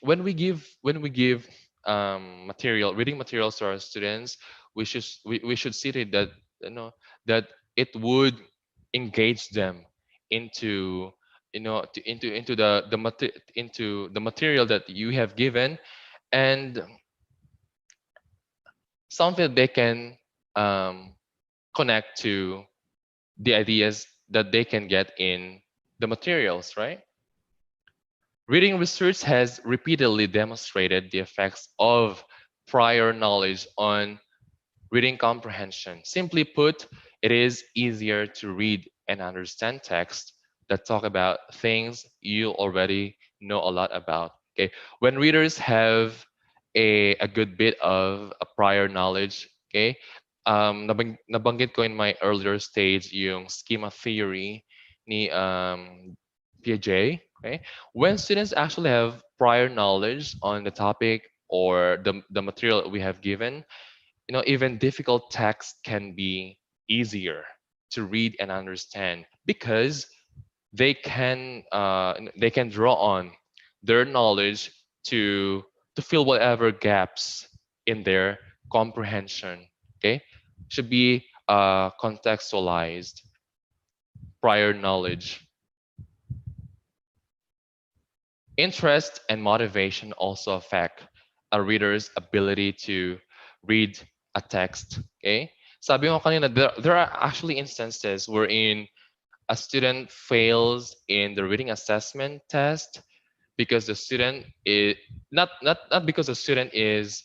when we give material reading materials to our students, we should see it that that it would engage them into into into the material that you have given, and something they can um, connect to the ideas that they can get in the materials, right? Reading research has repeatedly demonstrated the effects of prior knowledge on reading comprehension. Simply put, it is easier to read and understand text that talk about things you already know a lot about. Okay, when readers have a good bit of a prior knowledge, okay, nabanggit ko in my earlier stage yung schema theory ni Piaget. Okay, when students actually have prior knowledge on the topic or the material that we have given, even difficult text can be easier to read and understand because they can draw on their knowledge to to fill whatever gaps in their comprehension. Okay, should be contextualized prior knowledge. Interest and motivation also affect a reader's ability to read a text. Okay? Sabi mo kanina, there are actually instances wherein a student fails in the reading assessment test because the student is not because the student is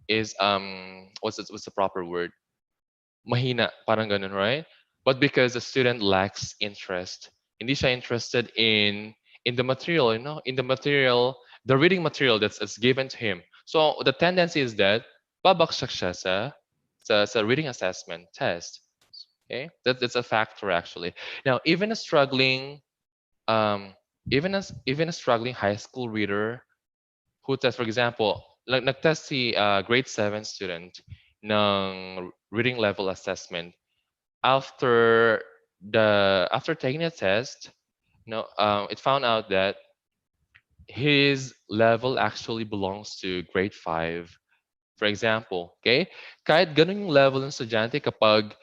what's the proper word, mahina, parang ganun, right? But because the student lacks interest, hindi siya interested in the material, in the material, the reading material that's given to him. So the tendency is that babagsak siya sa reading assessment test. Okay, that's a factor actually. Now, um, even a struggling high school reader who test, for example, nagtest si grade 7 student ng reading level assessment after after taking a test, it found out that his level actually belongs to grade 5. For example, okay? Kahit ganun yung level ng estudyante kapag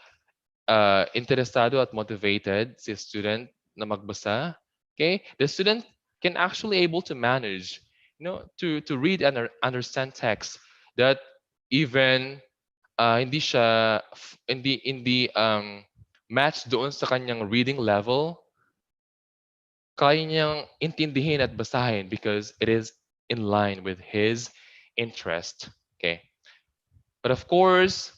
interesado at motivated si student na magbasa, okay? The student can actually able to manage, to read and understand text that even hindi siya hindi match doon sa kanyang reading level, kaya niyang intindihin at basahin because it is in line with his interest. Okay. But of course,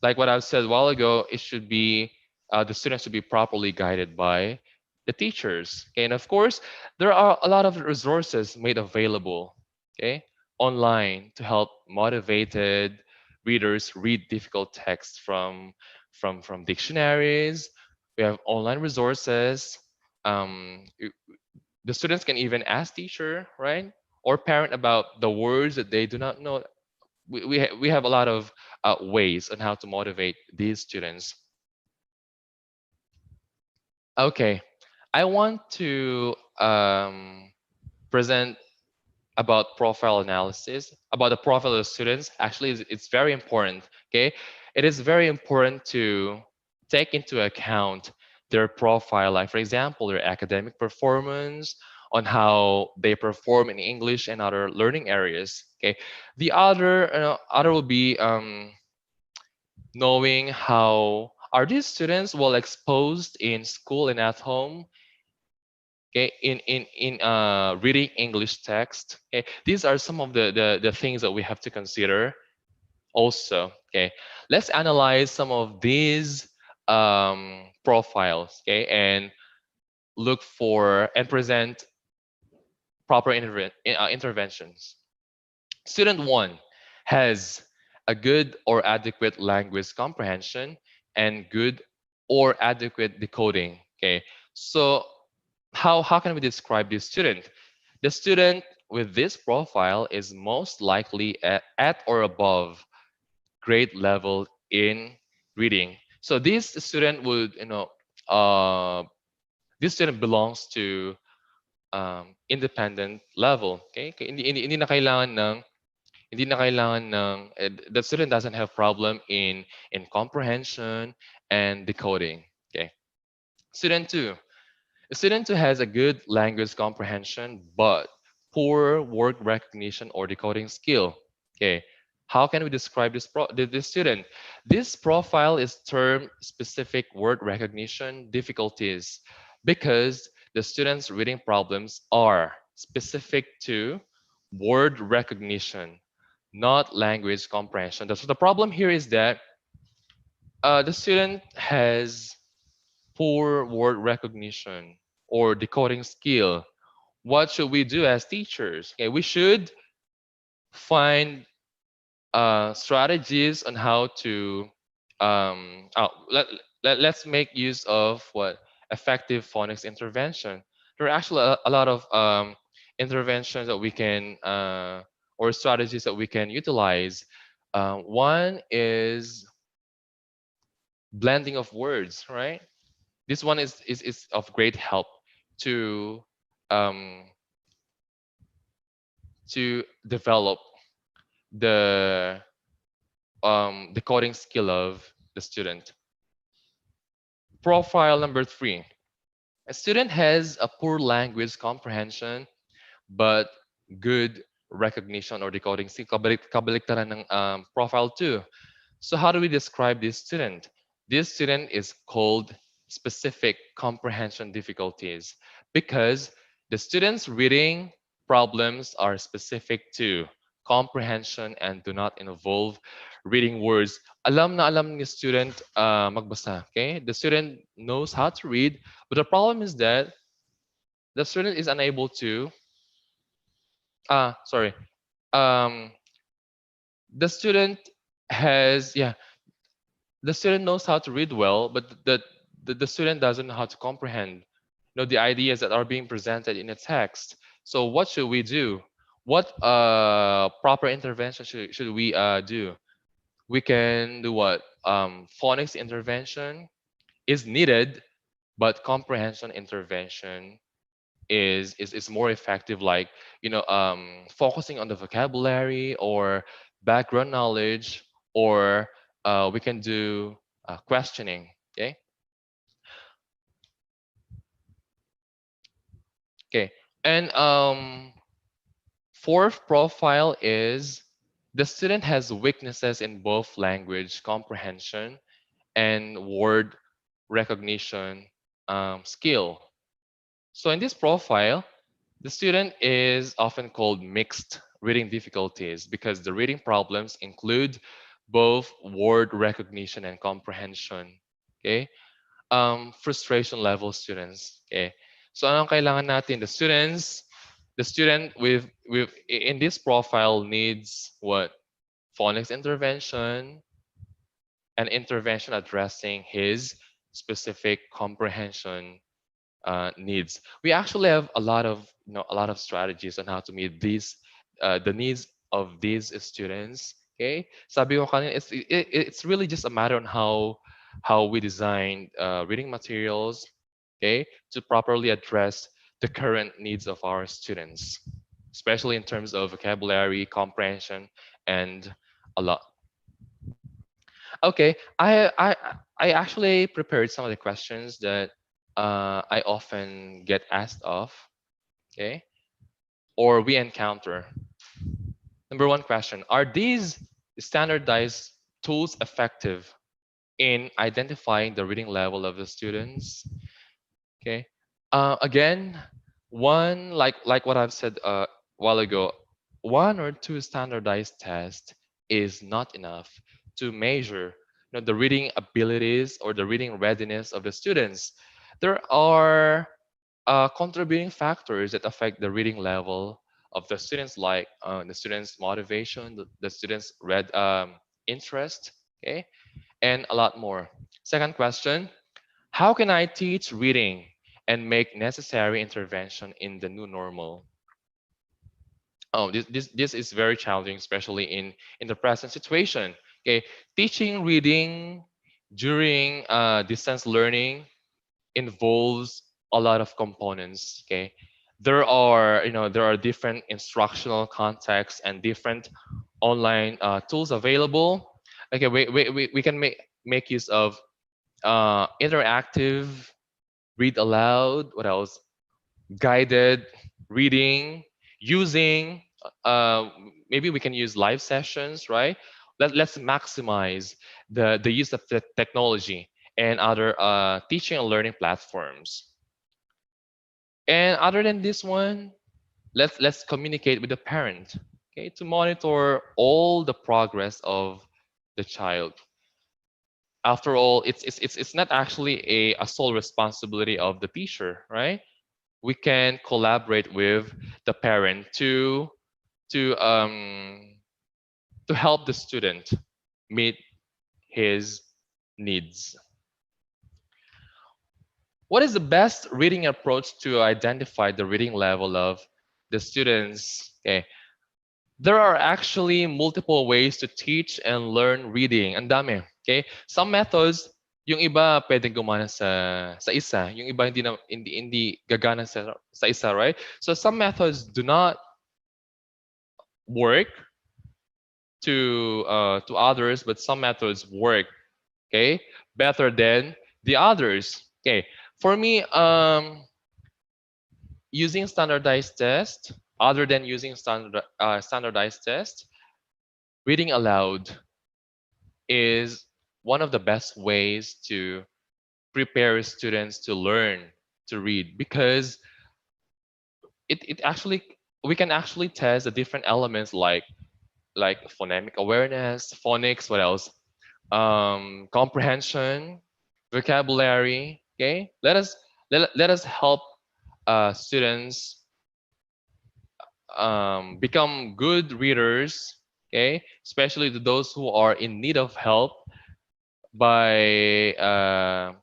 like what I've said a while ago, it should be the students should be properly guided by the teachers. Okay, and of course, there are a lot of resources made available, okay, online to help motivated readers read difficult texts from dictionaries. We have online resources. The students can even ask teacher, right, or parent about the words that they do not know. We have a lot of ways on how to motivate these students. Okay, I want to present about profile analysis, about the profile of the students. Actually, it's very important. Okay, it is very important to take into account their profile, like for example, their academic performance on how they perform in English and other learning areas. Okay, the other will be knowing how are these students well exposed in school and at home. Okay, in reading English text. Okay, these are some of the things that we have to consider also. Okay, let's analyze some of these profiles. Okay, and look for and present proper interventions. Student one has a good or adequate language comprehension and good or adequate decoding. Okay, so how can we describe this student? The student with this profile is most likely at or above grade level in reading. So this student would, this student belongs to independent level. Okay, hindi na kailangan ng the student doesn't have problem in comprehension and decoding. Okay, student two. A student who has a good language comprehension but poor word recognition or decoding skill. Okay, how can we describe this student? This profile is term specific word recognition difficulties because the student's reading problems are specific to word recognition, not language comprehension. So the problem here is that the student has poor word recognition or decoding skill. What should we do as teachers? Okay, we should find strategies on how to let's make use of what effective phonics intervention. There are actually a lot of interventions that we can or strategies that we can utilize. One is blending of words, right? This one is of great help to um, to develop the decoding skill of the student. Profile number three. A student has a poor language comprehension but good recognition or decoding skill. Kabaliktaran ng profile two. So how do we describe this student? This student is called specific comprehension difficulties because the student's reading problems are specific to comprehension and do not involve reading words. Alam ni student magbasa, okay? The student knows how to read, but the problem is that the student is unable to, sorry, um, the student has, yeah, the student knows how to read well, but the student doesn't know how to comprehend, the ideas that are being presented in a text. So what should we do? What proper intervention should we do? We can do what? Phonics intervention is needed, but comprehension intervention is more effective. Like focusing on the vocabulary or background knowledge, or we can do questioning. Okay. Okay. And fourth profile is the student has weaknesses in both language comprehension and word recognition skill. So in this profile, the student is often called mixed reading difficulties because the reading problems include both word recognition and comprehension. Okay? Frustration level students. Okay? So anong kailangan natin? The student with in this profile needs what? Phonics intervention, and intervention addressing his specific comprehension needs. We actually have a lot of strategies on how to meet these the needs of these students. Okay, sabi ko kanina, it's really just a matter on how we design reading materials. Okay, to properly address the current needs of our students, especially in terms of vocabulary, comprehension, and a lot. Okay, I actually prepared some of the questions that I often get asked of. Okay, or we encounter. Number one question: are these standardized tools effective in identifying the reading level of the students? Okay. Again, one like what I've said a while ago, one or two standardized tests is not enough to measure, the reading abilities or the reading readiness of the students. There are contributing factors that affect the reading level of the students, like the students' motivation, the students' read interest, okay, and a lot more. Second question: how can I teach reading and make necessary intervention in the new normal? Oh, this is very challenging, especially in the present situation. Okay, teaching reading during distance learning involves a lot of components. Okay, there are different instructional contexts and different online tools available. Okay, we can make use of interactive read aloud, what else? Guided reading, using, uh, maybe we can use live sessions, right? Let's maximize the use of the technology and other teaching and learning platforms. And other than this one, let's communicate with the parent, okay, to monitor all the progress of the child. After all, it's not actually a sole responsibility of the teacher, right? We can collaborate with the parent to um to help the student meet his needs. What is the best reading approach to identify the reading level of the students? Okay, there are actually multiple ways to teach and learn reading. Ang dami. Okay, some methods, yung iba pwedeng gumana sa isa, yung iba hindi gagana sa isa, right? So some methods do not work to others, but some methods work, okay, better than the others. Okay, for me, using standardized test, other than using standardized test, reading aloud is one of the best ways to prepare students to learn to read, because it actually, we can actually test the different elements like phonemic awareness, phonics, what else? Comprehension, vocabulary. Okay, let us help students become good readers. Okay, especially to those who are in need of help by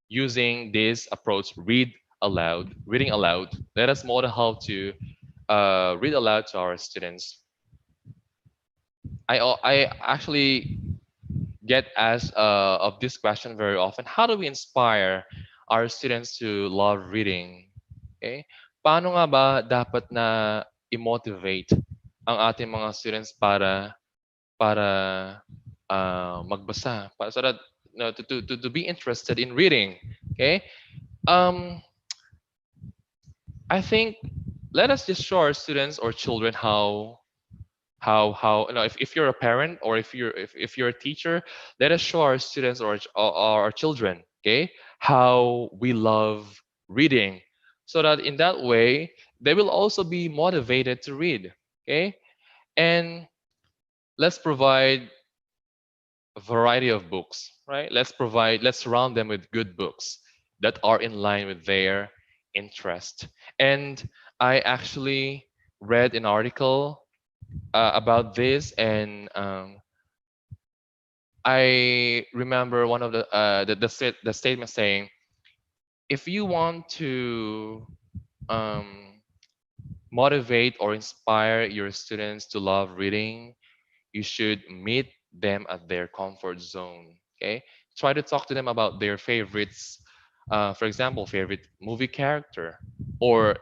using this approach, reading aloud. Let us model how to read aloud to our students. I actually get asked of this question very often. How do we inspire our students to love reading? Okay? Paano nga ba dapat na i-motivate ang ating mga students para magbasa, so that to be interested in reading? Okay? Um, I think let us just show our students or children how if you're a parent or if you're a teacher, let us show our students or our children, okay, how we love reading, so that in that way they will also be motivated to read. Okay, and let's provide a variety of books, right? Let's surround them with good books that are in line with their interest. And I actually read an article about this, and I remember one of the statement saying, if you want to um, motivate or inspire your students to love reading, you should meet them at their comfort zone. Okay, try to talk to them about their favorites. For example, favorite movie character, or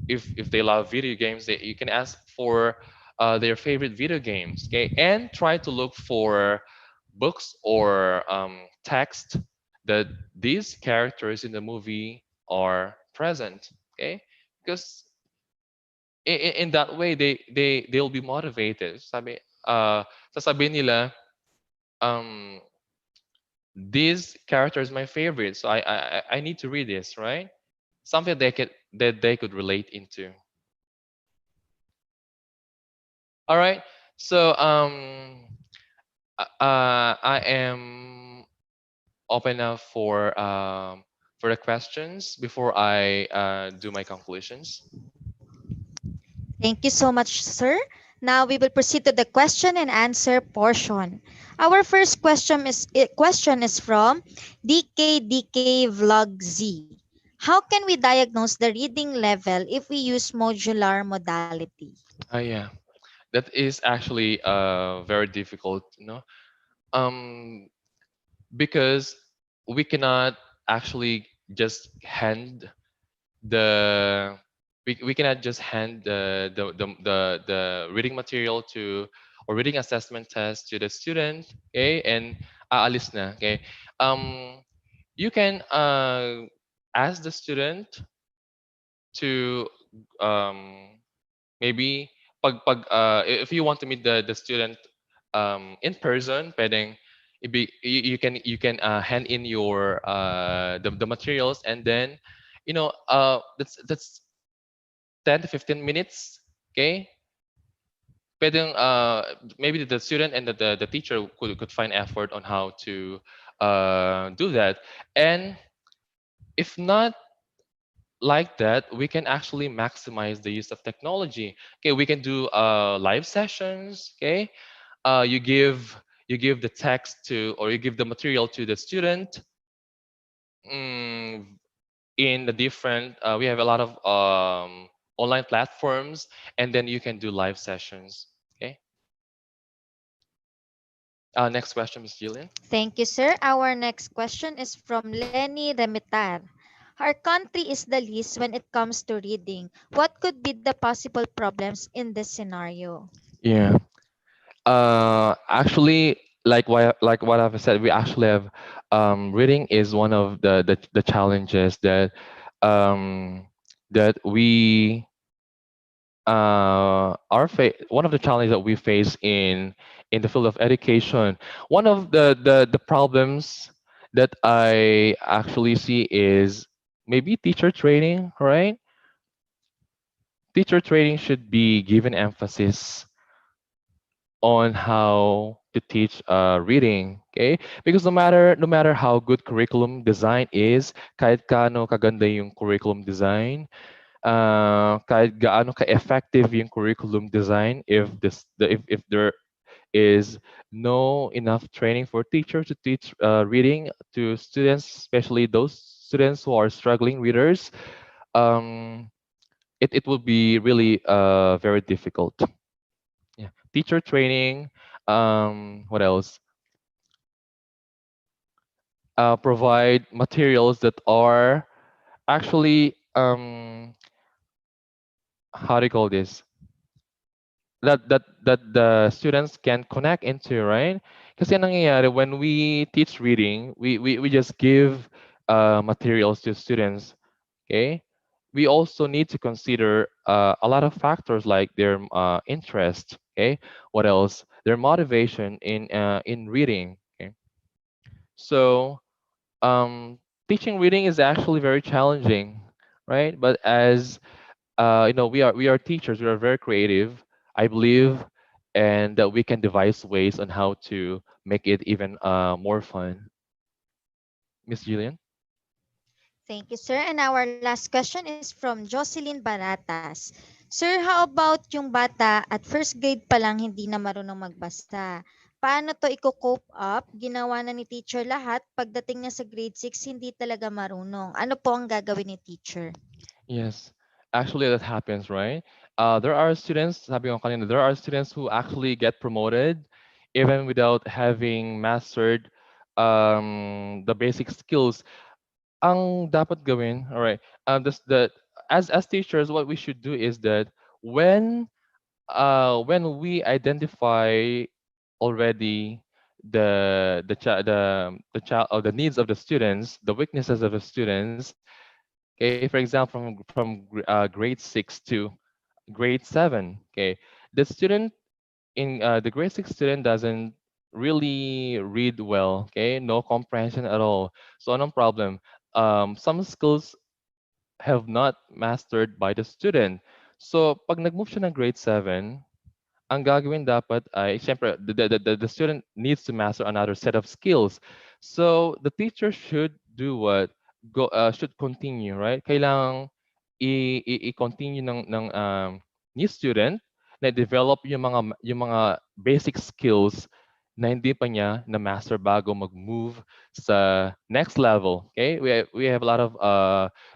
if they love video games, you can ask for their favorite video games. Okay, and try to look for books or text that these characters in the movie are present. Okay, because In that way they'll be motivated. Sasabihin nila, um this character is my favorite, so I need to read this, right? Something they could relate into. All right. So I am open now for the questions before I do my conclusions. Thank you so much, sir. Now we will proceed to the question and answer portion. Our first question is from DKDK Vlog Z. How can we diagnose the reading level if we use modular modality? Yeah, that is actually very difficult, you know. Um, because we cannot actually just hand the we cannot just hand the reading material to or reading assessment test to the student, okay, and aalis na, okay. um you can ask the student to maybe if you want to meet the student in person, pwedeng you can hand in your the materials, and then that's 10 to 15 minutes, okay. Pwedeng maybe the student and the teacher could find effort on how to do that. And if not like that, we can actually maximize the use of technology. Okay, we can do live sessions. Okay, you give the text to, or you give the material to the student, mm, in the different. We have a lot of online platforms, and then you can do live sessions. Okay. Next question, Ms. Jillian. Thank you, sir. Our next question is from Lenny Remitar. Our country is the least when it comes to reading. What could be the possible problems in this scenario? Yeah. Actually, like what I've said, we actually have reading is one of the challenges um, that we one of the challenges that we face in the field of education. One of the problems that I actually see is maybe teacher training, right? Teacher training should be given emphasis on how to teach reading, okay? Because no matter how good curriculum design is, kahit kaano kaganda yung curriculum design, kahit gaano ka-effective yung curriculum design, if there is no enough training for teachers to teach reading to students, especially those students who are struggling readers, um, it will be really very difficult. Yeah, teacher training. What else? Provide materials that are actually how do you call this? That the students can connect into, right? Kasi ang nangyayari when we teach reading, we just give materials to students, okay? We also need to consider a lot of factors like their interest, okay? What else? Their motivation in reading, okay? So teaching reading is actually very challenging, right? But as we are teachers. We are very creative, I believe, and that we can devise ways on how to make it even more fun. Miss Jillian. Thank you, sir. And our last question is from Jocelyn Baratas. Sir, how about yung bata at first grade pa lang hindi na marunong magbasa? Paano to i-cope up? Ginawa na ni teacher lahat. Pagdating niya sa grade 6, hindi talaga marunong. Ano po ang gagawin ni teacher? Yes, actually that happens, right? There are students, sabi ko kanina, there are students who actually get promoted even without having mastered the basic skills. Ang dapat gawin, all right, the as teachers, what we should do is that when when we identify already the child or the needs of the students, the weaknesses of the students, okay, for example, from grade 6 to grade 7. Okay, the student in the grade 6 student doesn't really read well. Okay, no comprehension at all. So anong problem? Some skills have not mastered by the student. So pag nag-move siya ng grade 7, ang gagawin dapat ay, siyempre, the student needs to master another set of skills. So the teacher should do what? Should continue, right? Kailangang i-continue ng new student na develop yung mga basic skills na hindi pa niya na master bago mag-move sa next level. Okay? We have a lot of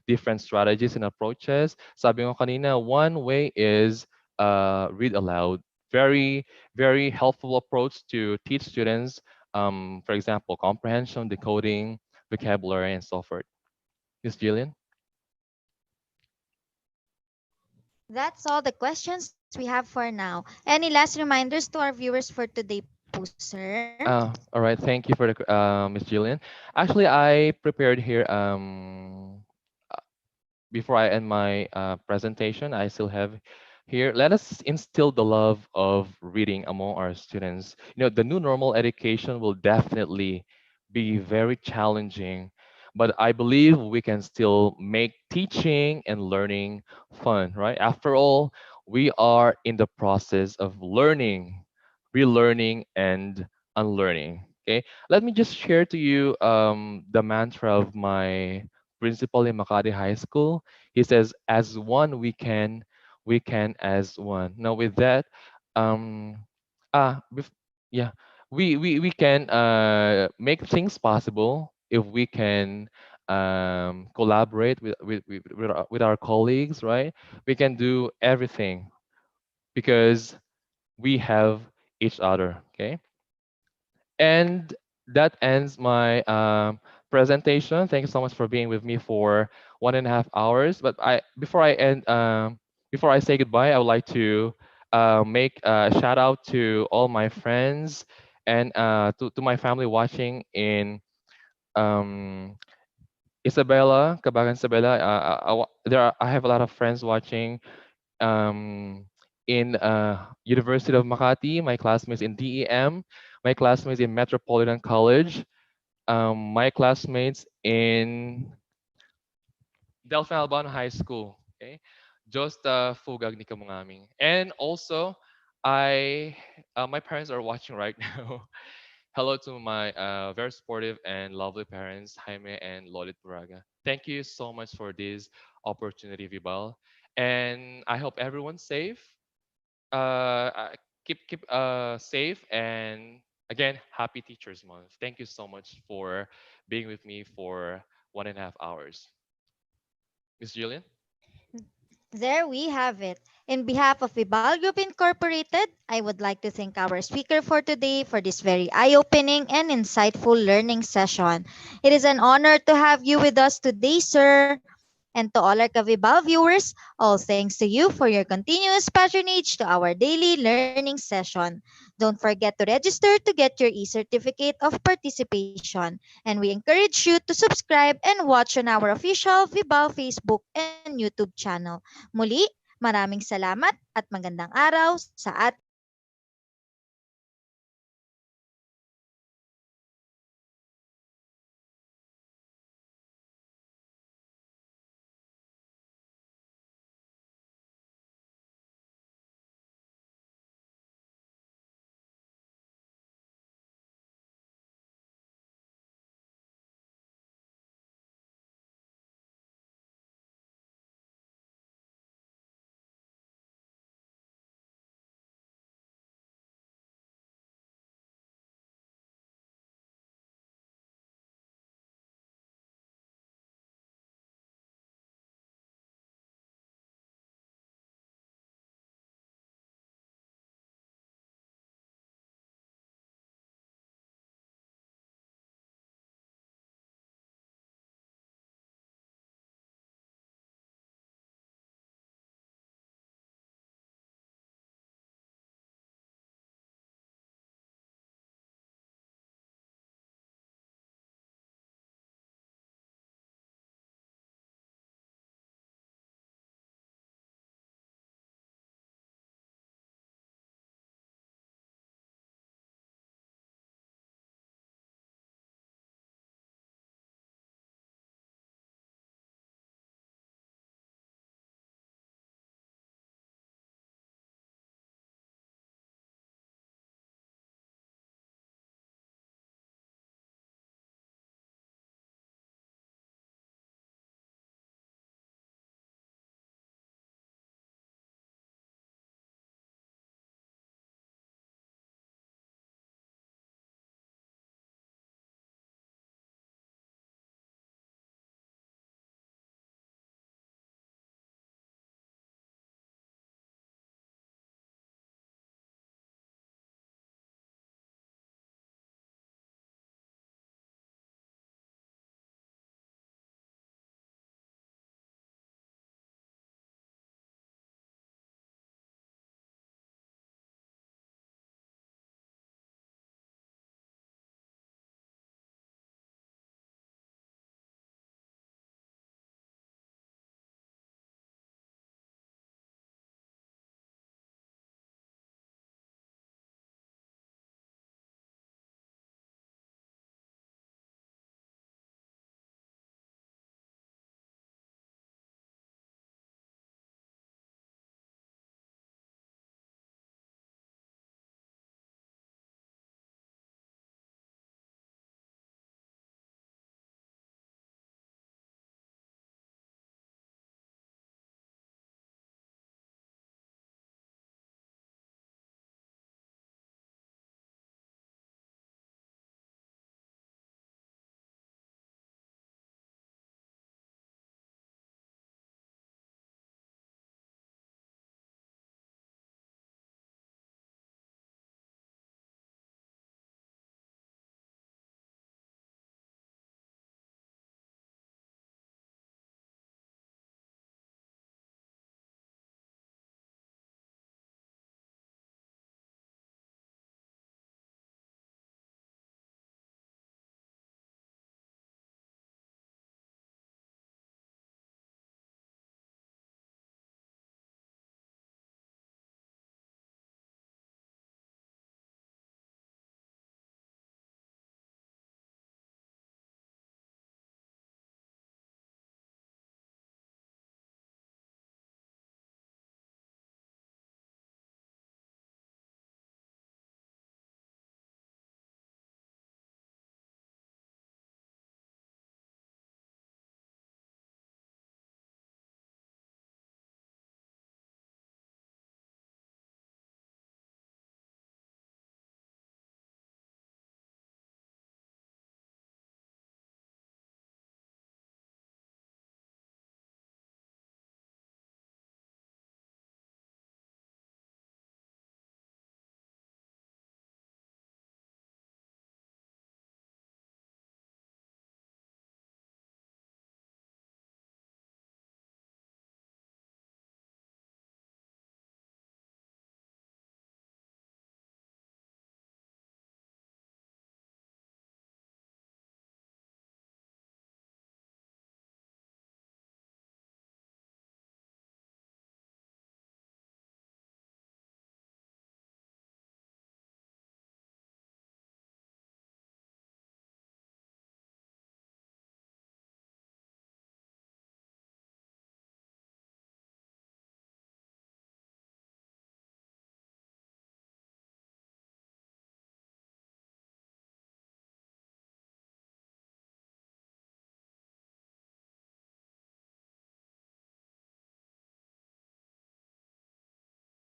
different strategies and approaches. Sabi ko kanina, one way is read aloud. Very, very helpful approach to teach students, for example, comprehension, decoding, vocabulary, and so forth. Miss Jillian? That's all the questions we have for now. Any last reminders to our viewers for today po, sir? All right. Thank you for the Miss Jillian. Actually, I prepared here. Before I end my presentation, I still have here. Let us instill the love of reading among our students. The new normal education will definitely be very challenging, but I believe we can still make teaching and learning fun, right? After all, we are in the process of learning, relearning, and unlearning. Okay, let me just share to you the mantra of my principal in Makati High School. He says, "As one we can as one." Now, with that, um, yeah, we can make things possible if we can collaborate with our colleagues, right? We can do everything because we have each other. Okay, and that ends my presentation. Thank you so much for being with me for 1.5 hours. But before I say goodbye, I would like to make a shout out to all my friends and to my family watching in um, Isabela, Kabagan Isabela. I have a lot of friends watching um, in University of Makati, my classmates in DEM, my classmates in Metropolitan College, my classmates in Delphi Albano High School. Okay, just fugag ni kamungaming. And also, I my parents are watching right now. Hello to my very supportive and lovely parents, Jaime and Lolit Buraga. Thank you so much for this opportunity, Vibal. And I hope everyone's safe. Keep safe, and again, happy Teachers Month. Thank you so much for being with me for 1.5 hours. Miss Jillian? There we have it. In behalf of VIBAL Group Incorporated, I would like to thank our speaker for today for this very eye-opening and insightful learning session. It is an honor to have you with us today, sir. And to all our Kavibal viewers, all thanks to you for your continuous patronage to our daily learning session. Don't forget to register to get your e-certificate of participation. And we encourage you to subscribe and watch on our official Vibal Facebook and YouTube channel. Muli, maraming salamat at magandang araw sa ating